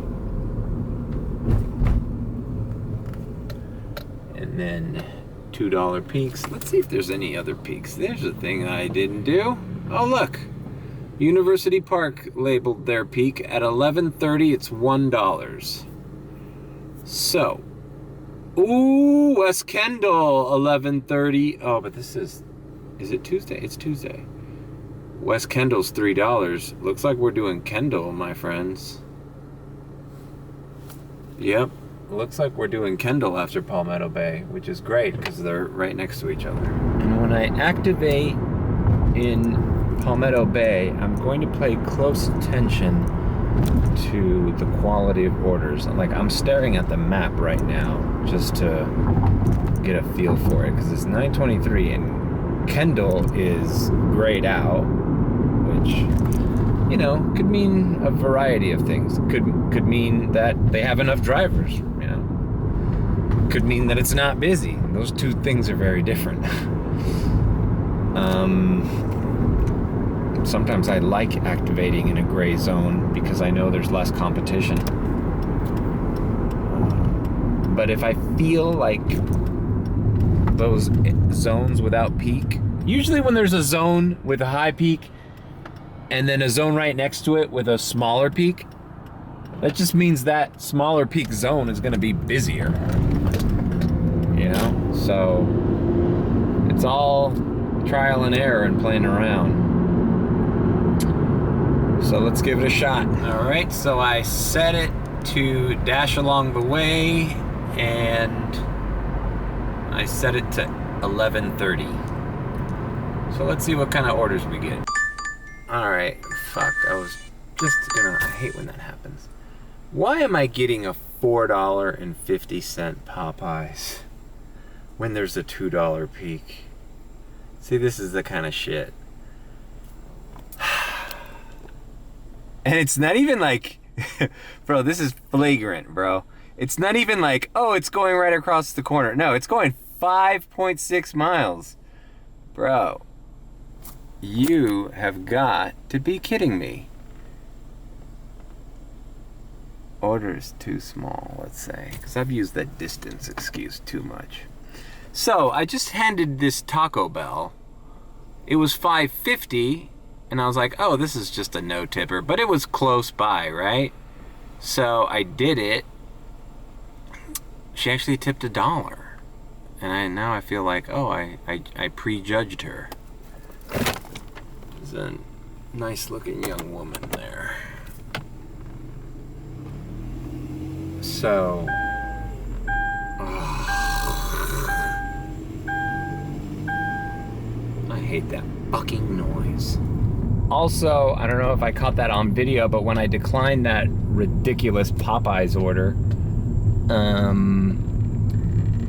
And then $2 peaks. Let's see if there's any other peaks. There's a thing I didn't do. Oh, look. University Park labeled their peak at 11:30. It's $1. So, ooh, West Kendall, 11:30. Oh, but is it Tuesday? It's Tuesday. West Kendall's $3. Looks like we're doing Kendall, my friends. Yep, looks like we're doing Kendall after Palmetto Bay, which is great because they're right next to each other. And when I activate in Palmetto Bay, I'm going to pay close attention to the quality of orders. I'm staring at the map right now just to get a feel for it, because it's 9:23 and Kendall is grayed out, which, you know, could mean a variety of things. Could mean that they have enough drivers, you know. Could mean that it's not busy. Those two things are very different. Sometimes I like activating in a gray zone because I know there's less competition. But if I feel like those zones without peak, usually when there's a zone with a high peak and then a zone right next to it with a smaller peak, that just means that smaller peak zone is going to be busier, you know. So it's all trial and error and playing around. So let's give it a shot. All right, so I set it to dash along the way, and I set it to 11:30. So let's see what kind of orders we get. All right, fuck, I hate when that happens. Why am I getting a $4.50 Popeyes when there's a $2 peak? See, this is the kind of shit. And it's not even like, bro, this is flagrant, bro. It's not even like, oh, it's going right across the corner. No, it's going 5.6 miles. Bro, you have got to be kidding me. Order is too small, let's say, because I've used that distance excuse too much. So I just handed this Taco Bell. It was $5.50, and I was like, oh, this is just a no tipper, but it was close by, right? So I did it. She actually tipped $1. And now I feel like, oh, I prejudged her. There's a nice looking young woman there. So, hate that fucking noise. Also, I don't know if I caught that on video, but when I declined that ridiculous Popeyes order,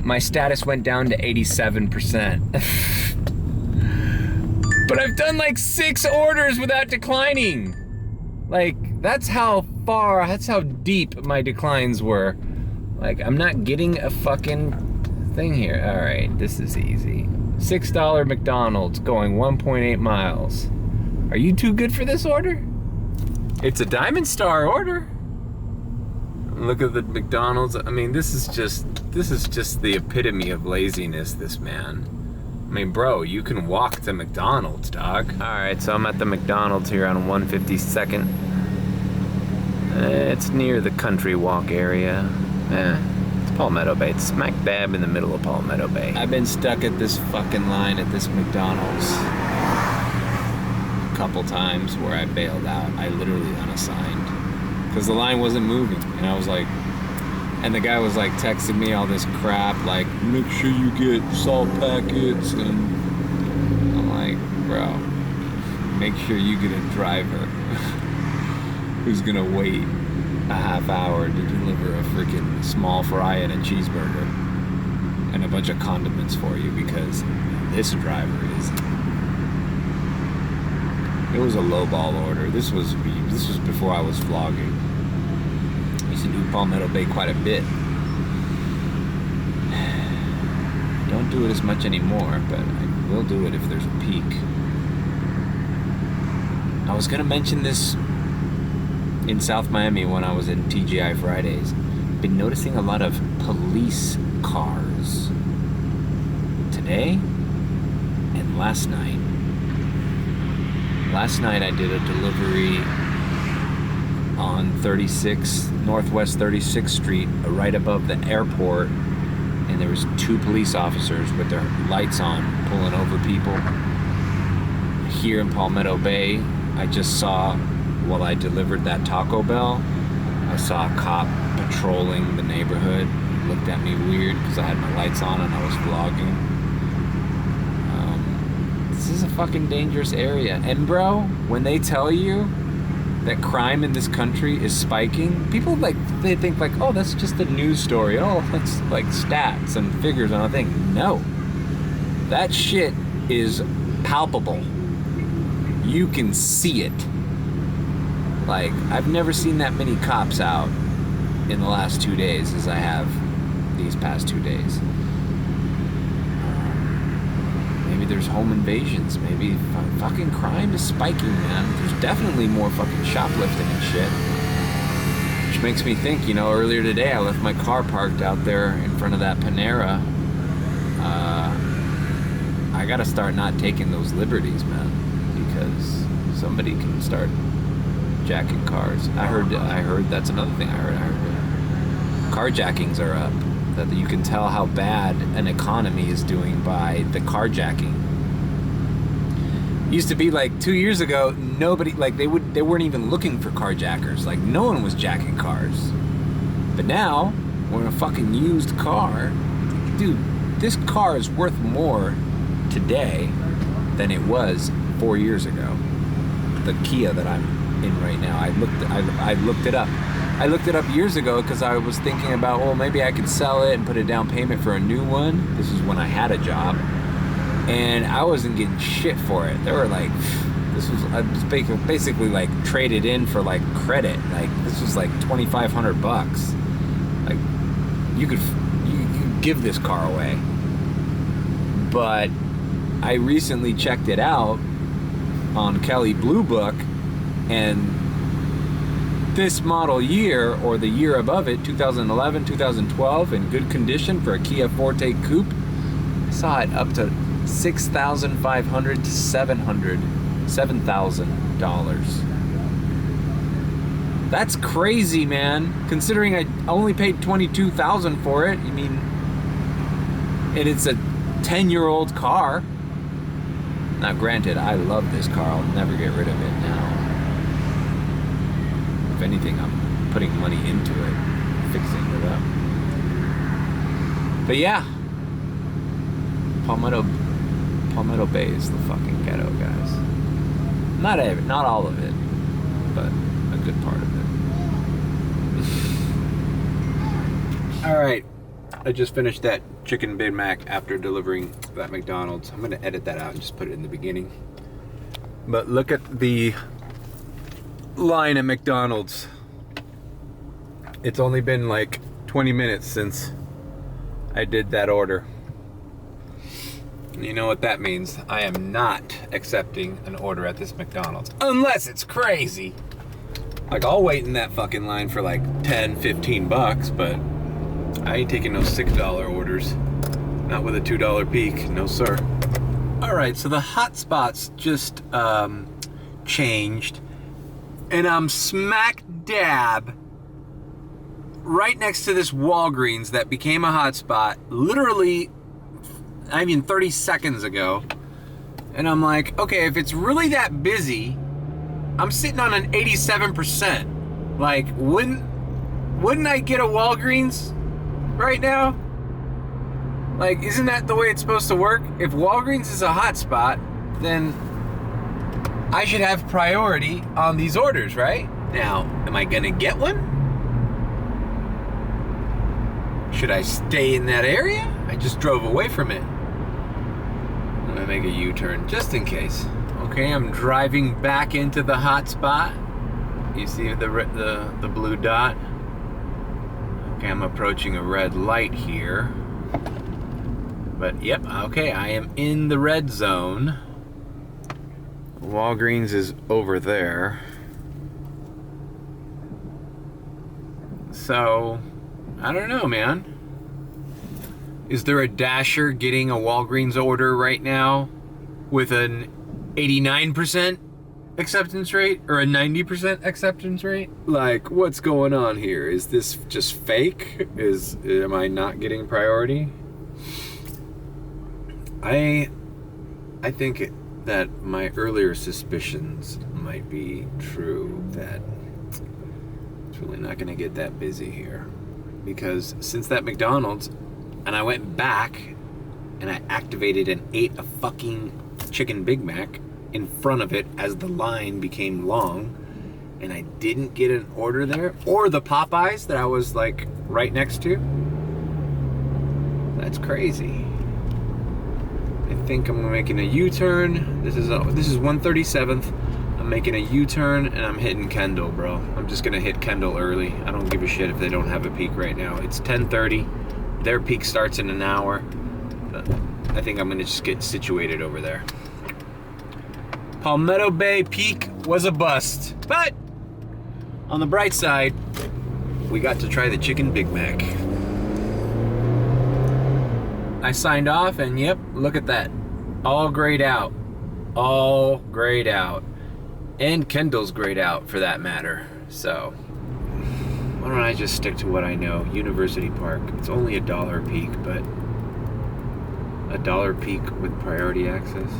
my status went down to 87%. But I've done like 6 orders without declining. Like, that's how deep my declines were. Like, I'm not getting a fucking thing here. All right, this is easy. $6 McDonald's going 1.8 miles. Are you too good for this order? It's a Diamond Star order. Look at the McDonald's. I mean, this is just the epitome of laziness, this man. I mean, bro, you can walk to McDonald's, dog. All right, so I'm at the McDonald's here on 152nd. It's near the Country Walk area. It's Palmetto Bay. It's smack dab in the middle of Palmetto Bay. I've been stuck at this fucking line at this McDonald's a couple times where I bailed out. I literally unassigned because the line wasn't moving, and I was like, and the guy was like texting me all this crap, like, make sure you get salt packets, and I'm like, bro, make sure you get a driver who's gonna wait a half hour to deliver a freaking small fry and a cheeseburger and a bunch of condiments for you, because this driver is. It was a lowball order. This was before I was vlogging. I used to do Palmetto Bay quite a bit. Don't do it as much anymore, but I will do it if there's a peak. I was gonna mention this in South Miami when I was in TGI Fridays. Been noticing a lot of police cars today and last night. Last night I did a delivery on Northwest 36th Street, right above the airport, and there was 2 police officers with their lights on, pulling over people. Here in Palmetto Bay, I just saw, while I delivered that Taco Bell, I saw a cop patrolling the neighborhood, looked at me weird because I had my lights on and I was vlogging. This is a fucking dangerous area. And bro, when they tell you that crime in this country is spiking, people they think like, oh, that's just a news story. Oh, that's like stats and figures on a thing. No. That shit is palpable. You can see it. Like, I've never seen that many cops out in the last 2 days as I have these past 2 days. Maybe there's home invasions. Maybe fucking crime is spiking, man. There's definitely more fucking shoplifting and shit. Which makes me think, earlier today I left my car parked out there in front of that Panera. I gotta start not taking those liberties, man, because somebody can start jacking cars. I heard that's another thing I heard. Carjackings are up. That you can tell how bad an economy is doing by the carjacking. Used to be like 2 years ago, nobody, like they weren't even looking for carjackers. Like no one was jacking cars. But now, when a fucking used car, dude, this car is worth more today than it was 4 years ago. The Kia that I'm in right now, I looked it up. I looked it up years ago because I was thinking about, well, maybe I could sell it and put a down payment for a new one. This is when I had a job, and I wasn't getting shit for it. They were like, I was basically like traded in for like credit. Like this was like $2,500. Like you could give this car away. But I recently checked it out on Kelley Blue Book, and this model year, or the year above it, 2011, 2012, in good condition for a Kia Forte Coupe, I saw it up to $6,500 to $7,000. That's crazy, man. Considering I only paid $22,000 for it. I mean, and it's a 10-year-old car. Now, granted, I love this car. I'll never get rid of it now. If anything, I'm putting money into it, fixing it up. But yeah, Palmetto Palmetto Bay is the fucking ghetto, guys. Not all of it, but a good part of it. All right, I just finished that chicken Big Mac after delivering that McDonald's. I'm gonna edit that out and just put it in the beginning. But look at the line at McDonald's. It's only been like 20 minutes since I did that order. You know what that means? I am not accepting an order at this McDonald's unless it's crazy. Like, I'll wait in that fucking line for like 10, 15 bucks, but I ain't taking no $6 orders. Not with a $2 peak, no sir. All right, so the hotspots just changed, and I'm smack dab right next to this Walgreens that became a hotspot literally, 30 seconds ago. And I'm like, okay, if it's really that busy, I'm sitting on an 87%. Like, wouldn't I get a Walgreens right now? Like, isn't that the way it's supposed to work? If Walgreens is a hotspot, then I should have priority on these orders, right? Now, am I gonna get one? Should I stay in that area? I just drove away from it. I'm gonna make a U-turn just in case. Okay, I'm driving back into the hotspot. You see the blue dot? Okay, I'm approaching a red light here. But yep, okay, I am in the red zone. Walgreens is over there. So, I don't know, man. Is there a Dasher getting a Walgreens order right now with an 89% acceptance rate or a 90% acceptance rate? Like, what's going on here? Is this just fake? Am I not getting priority? I think that my earlier suspicions might be true, that it's really not going to get that busy here. Because since that McDonald's, and I went back and I activated and ate a fucking chicken Big Mac in front of it as the line became long, and I didn't get an order there, or the Popeyes that I was like right next to. That's crazy. I think I'm making a U-turn. This is 137th. I'm making a U-turn and I'm hitting Kendall, bro. I'm just gonna hit Kendall early. I don't give a shit if they don't have a peak right now. It's 10:30. Their peak starts in an hour. I think I'm gonna just get situated over there. Palmetto Bay peak was a bust, but on the bright side, we got to try the chicken Big Mac. I signed off, and yep, look at that. All grayed out. All grayed out. And Kendall's grayed out, for that matter. So, why don't I just stick to what I know? University Park. It's only $1 peak, but $1 peak with priority access.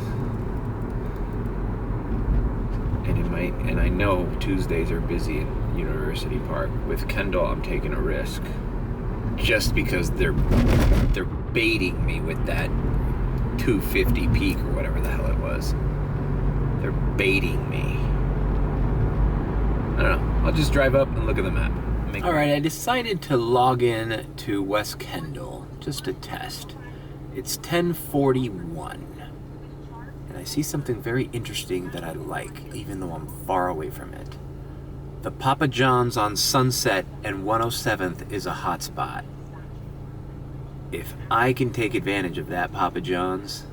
And I know Tuesdays are busy at University Park. With Kendall, I'm taking a risk. Just because they're baiting me with that 250 peak or whatever the hell it was. They're baiting me. I don't know. I'll just drive up and look at the map. Alright, I decided to log in to West Kendall just to test. It's 10:41. And I see something very interesting that I like, even though I'm far away from it. The Papa John's on Sunset and 107th is a hotspot. If I can take advantage of that Papa John's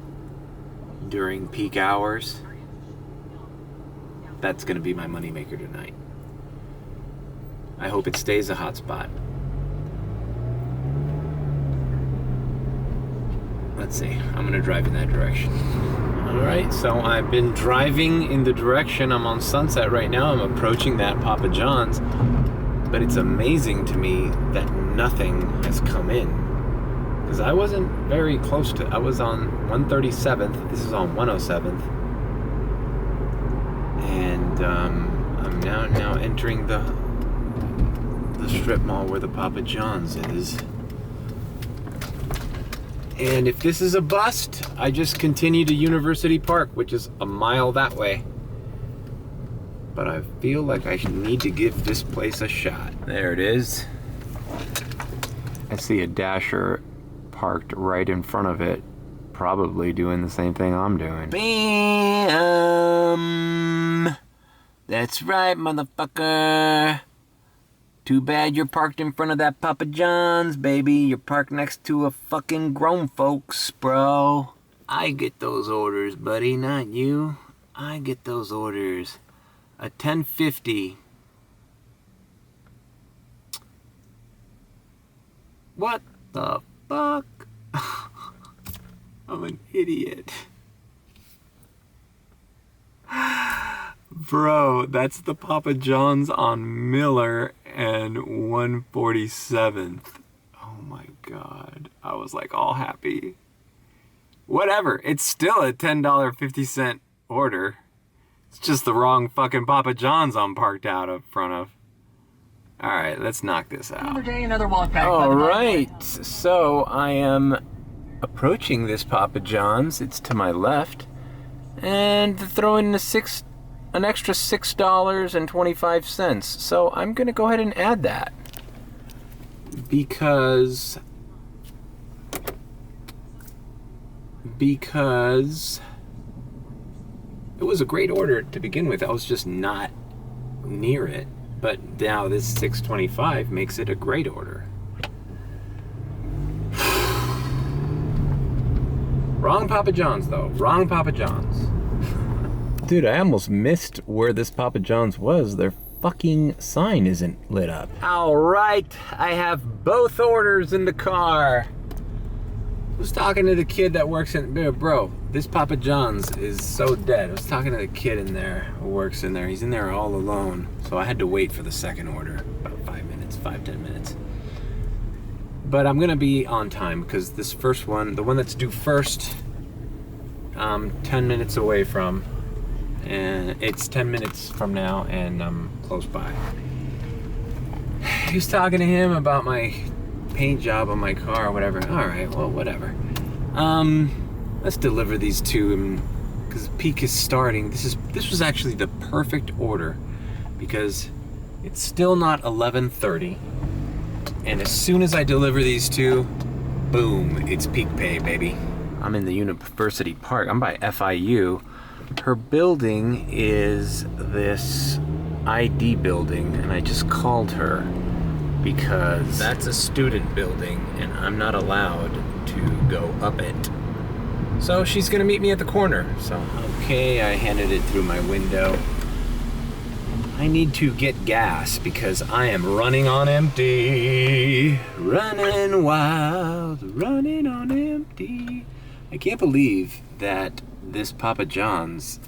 during peak hours, that's going to be my moneymaker tonight. I hope it stays a hotspot. Let's see. I'm going to drive in that direction. Alright, so I've been driving in the direction. I'm on Sunset right now. I'm approaching that Papa John's. But it's amazing to me that nothing has come in. Because I wasn't very close to... I was on 137th. This is on 107th. And I'm now entering the strip mall where the Papa John's is. And if this is a bust, I just continue to University Park, which is a mile that way. But I feel like I need to give this place a shot. There it is. I see a Dasher parked right in front of it, probably doing the same thing I'm doing. Bam! That's right, motherfucker. Too bad you're parked in front of that Papa John's, baby. You're parked next to a fucking grown folks, bro. I get those orders, buddy, not you. I get those orders. A 10.50. What the fuck? I'm an idiot. Bro, that's the Papa John's on Miller and 147th. Oh my god. I was like all happy. Whatever, it's still a $10.50 order. It's just the wrong fucking Papa John's I'm parked out up front of. Alright, let's knock this out. Another day, another walk back. Alright, so I am approaching this Papa John's. It's to my left. And they're throwing an extra $6.25. So I'm gonna go ahead and add that. Because it was a great order to begin with. I was just not near it. But now this $6.25 makes it a great order. Wrong Papa John's though. Wrong Papa John's. Dude, I almost missed where this Papa John's was. Their fucking sign isn't lit up. Alright, I have both orders in the car. I was talking to the kid that works in, bro, this Papa John's is so dead. I was talking to the kid in there who works in there. He's in there all alone. So I had to wait for the second order, about 5-10 minutes. But I'm gonna be on time because this first one, the one that's due first, 10 minutes away from, and it's 10 minutes from now and I'm close by. He was talking to him about my paint job on my car or whatever. All right, well, whatever. Let's deliver these to him because peak is starting. This was actually the perfect order because it's still not 11:30, and as soon as I deliver these two, boom, it's peak pay, baby. I'm in the University Park. I'm by FIU. Her building is this ID building, and I just called her because that's a student building and I'm not allowed to go up it. So she's gonna meet me at the corner. So, okay, I handed it through my window. I need to get gas because I am running on empty. Running wild, running on empty. I can't believe that this Papa John's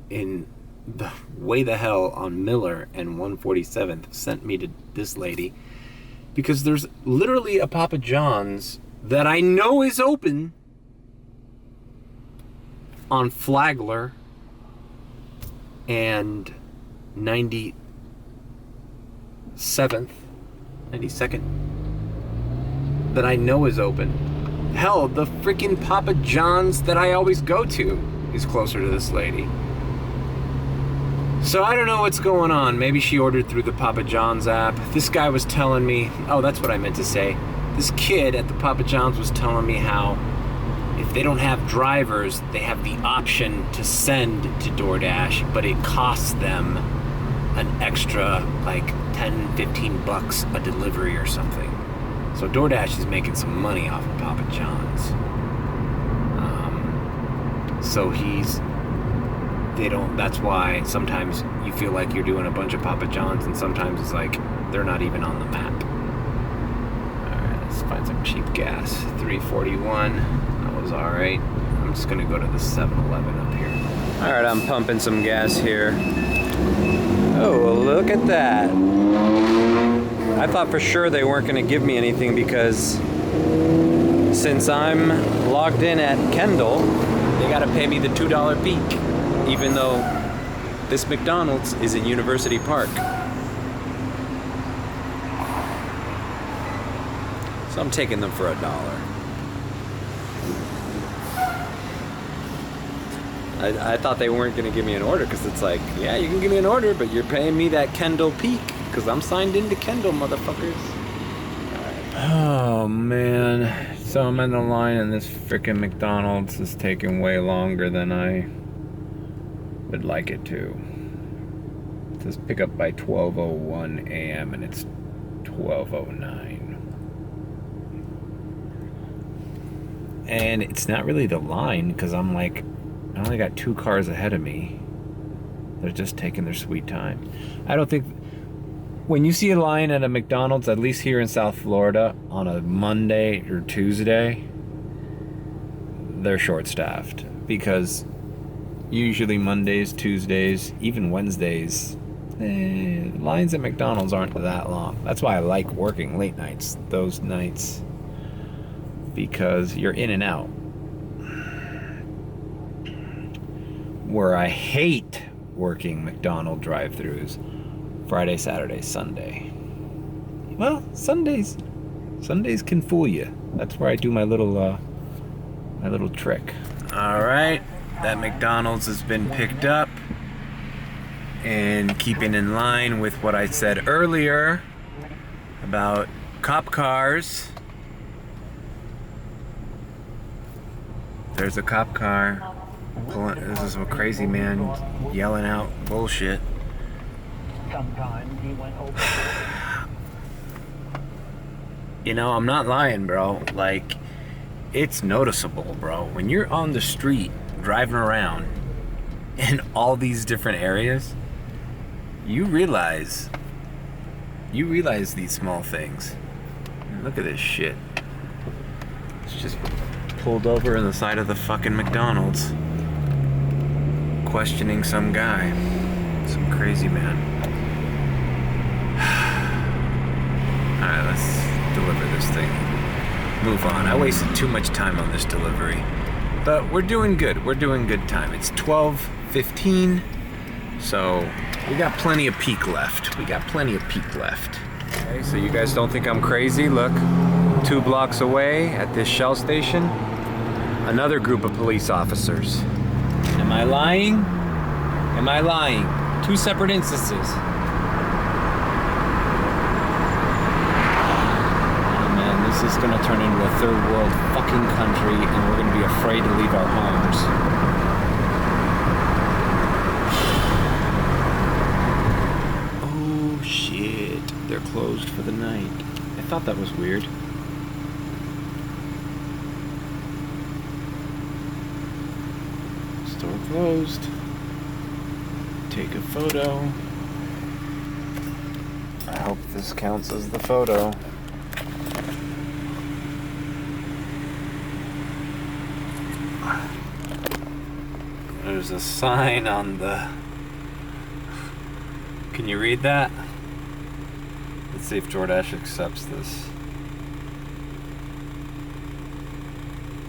in the way the hell on Miller and 147th sent me to this lady because there's literally a Papa John's that I know is open on Flagler and 92nd that I know is open. Hell, the freaking Papa John's that I always go to is closer to this lady. So I don't know what's going on. Maybe she ordered through the Papa John's app. This guy was telling me, oh, that's what I meant to say. This kid at the Papa John's was telling me how if they don't have drivers, they have the option to send to DoorDash, but it costs them an extra like 10-15 bucks a delivery or something. So DoorDash is making some money off of Papa John's. That's why sometimes you feel like you're doing a bunch of Papa John's and sometimes it's like they're not even on the map. Alright, let's find some cheap gas. 341, that was alright. I'm just gonna go to the 7-Eleven up here. Alright, I'm pumping some gas here. Oh, look at that. I thought for sure they weren't gonna give me anything because since I'm logged in at Kendall, they gotta pay me the $2 peak. Even though this McDonald's is in University Park. So I'm taking them for $1. I thought they weren't going to give me an order because it's like, yeah, you can give me an order, but you're paying me that Kendall peak because I'm signed into Kendall, motherfuckers. Oh, man. So I'm in the line and this freaking McDonald's is taking way longer than I would like it to. It says pick up by 12:01 a.m. and it's 12:09. And it's not really the line because I'm like, I only got 2 cars ahead of me. They're just taking their sweet time. I don't think, when you see a line at a McDonald's, at least here in South Florida, on a Monday or Tuesday, they're short-staffed. Because usually Mondays, Tuesdays, even Wednesdays, lines at McDonald's aren't that long. That's why I like working late nights, those nights, because you're in and out. Where I hate working McDonald drive-thrus, Friday, Saturday, Sunday. Well, Sundays can fool you. That's where I do my little trick. All right, that McDonald's has been picked up, and keeping in line with what I said earlier about cop cars. There's a cop car. This is a crazy man yelling out bullshit. Sometimes he went over. You know, I'm not lying, bro. Like, it's noticeable, bro. When you're on the street driving around in all these different areas, you realize these small things. Look at this shit. It's just pulled over in the side of the fucking McDonald's, questioning some guy, some crazy man. Alright, let's deliver this thing. Move on. I wasted too much time on this delivery. But we're doing good. We're doing good time. It's 12:15, so we got plenty of peak left. Okay, so you guys don't think I'm crazy? Look, 2 blocks away at this Shell station, another group of police officers. Am I lying? 2 separate instances. Oh man, this is gonna turn into a third world fucking country and we're gonna be afraid to leave our homes. Oh shit, they're closed for the night. I thought that was weird. Store closed. Take a photo. I hope this counts as the photo. There's a sign on the... Can you read that? Let's see if DoorDash accepts this.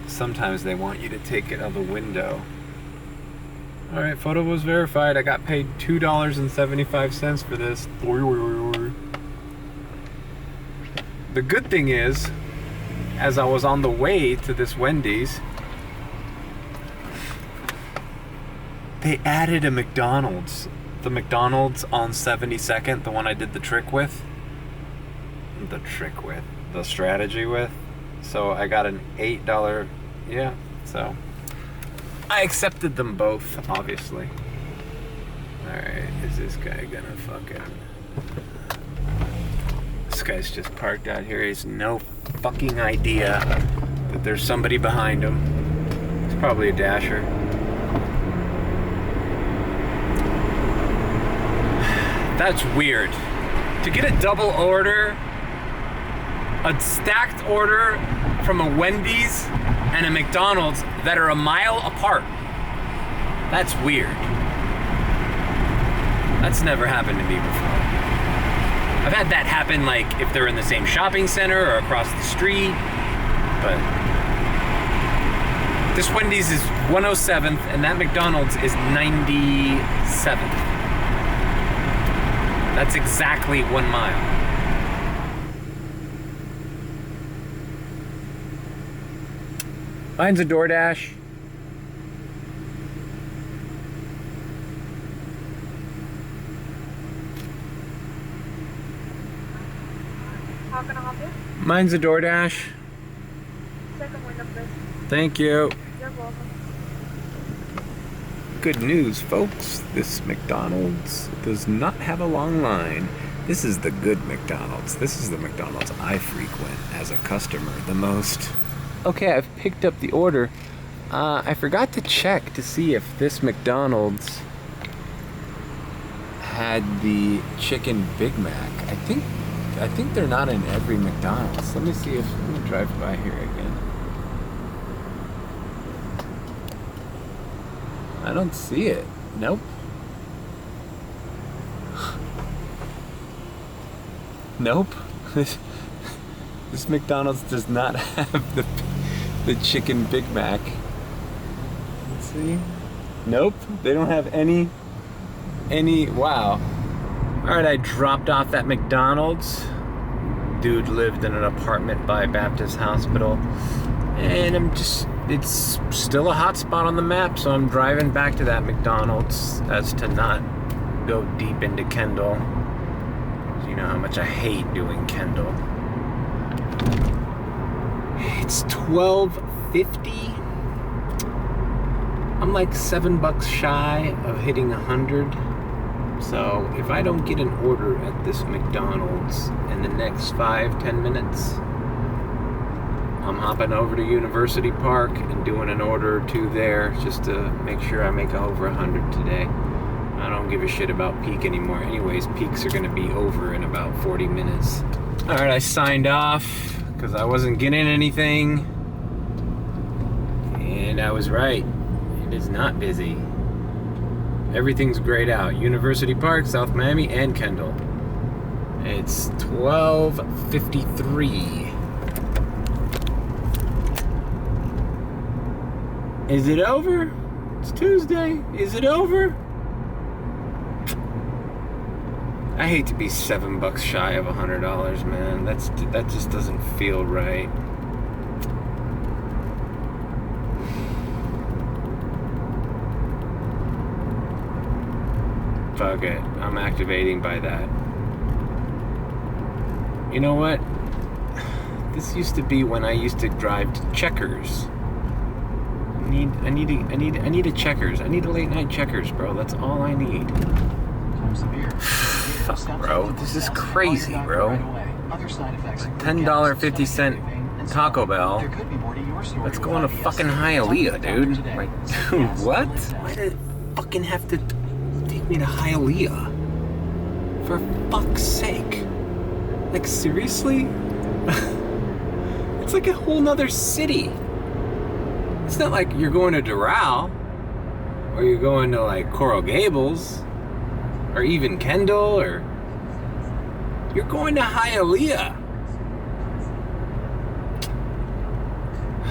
Sometimes they want you to take it out the window. Alright, photo was verified. I got paid $2.75 for this. The good thing is, as I was on the way to this Wendy's, they added a McDonald's. The McDonald's on 72nd, the one I did the strategy with. So I got an $8, yeah, so I accepted them both, obviously. Alright, is this guy gonna fucking... This guy's just parked out here. He has no fucking idea that there's somebody behind him. It's probably a dasher. That's weird. To get a double order, a stacked order from a Wendy's and a McDonald's that are a mile apart. That's weird. That's never happened to me before. I've had that happen, like, if they're in the same shopping center or across the street, but this Wendy's is 107th and that McDonald's is 97th. That's exactly 1 mile. Mine's a DoorDash. How can I help you? Mine's a DoorDash. Second window, please. Thank you. You're welcome. Good news, folks. This McDonald's does not have a long line. This is the good McDonald's. This is the McDonald's I frequent as a customer the most. Okay, I've picked up the order. I forgot to check to see if this McDonald's had the chicken Big Mac. I think they're not in every McDonald's. Let me see if let me drive by here again. I don't see it. Nope. Nope. This McDonald's does not have the chicken Big Mac. Let's see. Nope. They don't have any. Wow. Alright, I dropped off that McDonald's. Dude lived in an apartment by Baptist Hospital. And it's still a hot spot on the map, so I'm driving back to that McDonald's as to not go deep into Kendall. You know how much I hate doing Kendall. It's $12.50. I'm like $7 shy of hitting 100. So if I don't get an order at this McDonald's in the next 5-10 minutes, I'm hopping over to University Park and doing an order or two there just to make sure I make over 100 today. I don't give a shit about peak anymore. Anyways, peaks are gonna be over in about 40 minutes. All right, I signed off because I wasn't getting anything. And I was right. It is not busy. Everything's grayed out. University Park, South Miami, and Kendall. It's 12:53. Is it over? It's Tuesday. Is it over? I hate to be $7 shy of $100, man. That just doesn't feel right. Fuck it. I'm activating by that. You know what? This used to be when I used to drive to Checkers. I need a Checkers. I need a late night Checkers, bro. That's all I need. Fuck, bro. This is crazy, bro. $10.50 Taco Bell. Let's go on a fucking Hialeah, dude. Like, dude, what? Why did it fucking have to take me to Hialeah? For fuck's sake. Like, seriously? It's like a whole nother city. It's not like you're going to Doral, or you're going to like Coral Gables, or even Kendall, or you're going to Hialeah.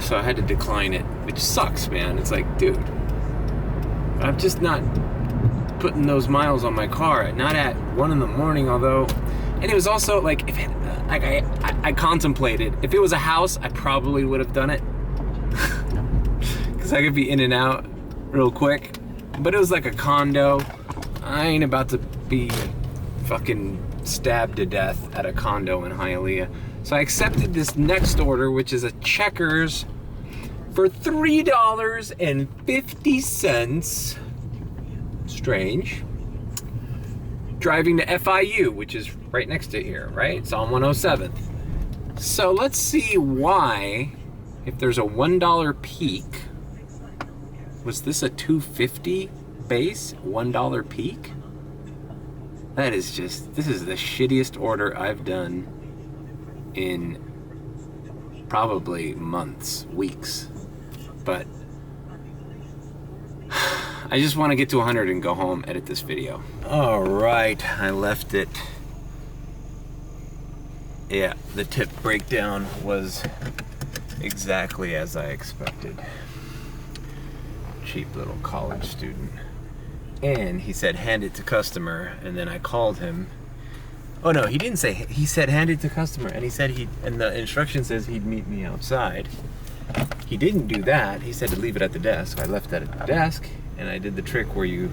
So I had to decline it, which sucks, man. It's like, dude, I'm just not putting those miles on my car. Not at 1 in the morning, although, and it was also like, if it, like I contemplated, if it was a house, I probably would have done it. Because I could be in and out real quick. But it was like a condo. I ain't about to be fucking stabbed to death at a condo in Hialeah. So I accepted this next order, which is a Checkers for $3.50. Strange. Driving to FIU, which is right next to here, right? It's on 107th. So let's see why, if there's a $1 peak. Was this a $2.50 base? $1 peak? That is just, this is the shittiest order I've done in probably months, weeks. But I just want to get to 100 and go home, edit this video. All right, I left it. Yeah, the tip breakdown was exactly as I expected. Cheap little college student. And he said, hand it to customer, and then I called him. Oh no, he didn't say, he said hand it to customer, and he said and the instruction says he'd meet me outside. he didn't do that. He said to leave it at the desk. I left that at the desk, and I did the trick where you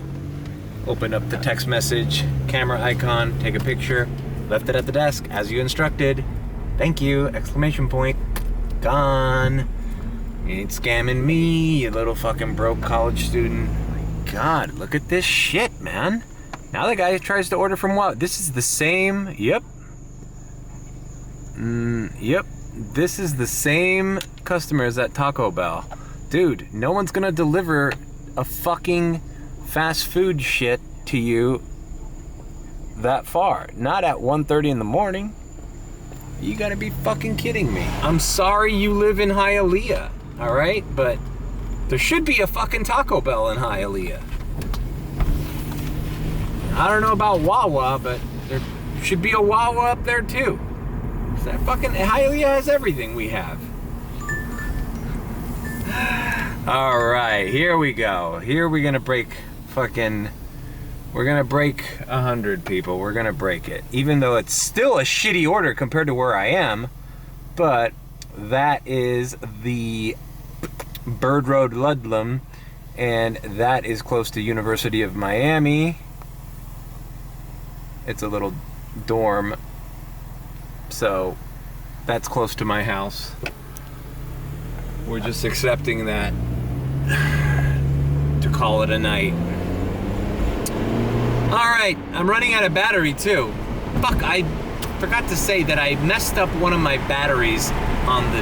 open up the text message, camera icon, take a picture, left it at the desk as you instructed. Thank you, exclamation point. Gone. You ain't scamming me, you little fucking broke college student. God, look at this shit, man. Now the guy tries to order from Wawa. This is the same, yep. Yep, this is the same customers at Taco Bell. Dude, no one's gonna deliver a fucking fast food shit to you that far. Not at 1:30 in the morning. You gotta be fucking kidding me. I'm sorry you live in Hialeah, all right? But there should be a fucking Taco Bell in Hialeah. I don't know about Wawa, but there should be a Wawa up there too. That fucking Hialeah has everything we have. All right, here we go. Here we're gonna break fucking. We're gonna break 100 people. We're gonna break it, even though it's still a shitty order compared to where I am. But that is the Bird Road, Ludlam, and that is close to University of Miami. It's a little dorm, so that's close to my house. We're just accepting that to call it a night. All right, I'm running out of battery too. Fuck, I forgot to say that I messed up one of my batteries on the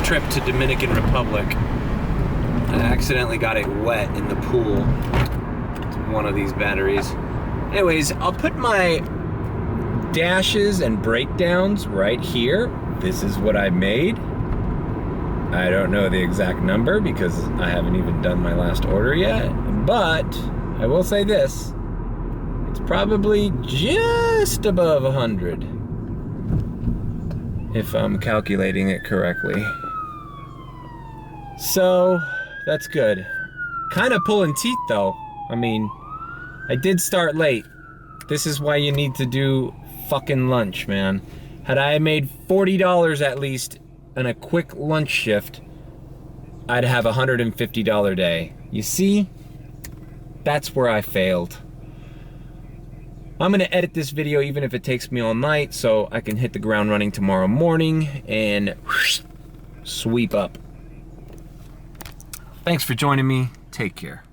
trip to Dominican Republic. I accidentally got it wet in the pool. It's one of these batteries. Anyways, I'll put my dashes and breakdowns right here. This is what I made. I don't know the exact number because I haven't even done my last order yet, but I will say this. It's probably just above 100 if I'm calculating it correctly. So that's good. Kind of pulling teeth though. I mean, I did start late. This is why you need to do fucking lunch, man. Had I made $40 at least on a quick lunch shift, I'd have a $150 day. You see? That's where I failed. I'm gonna edit this video even if it takes me all night so I can hit the ground running tomorrow morning and sweep up. Thanks for joining me. Take care.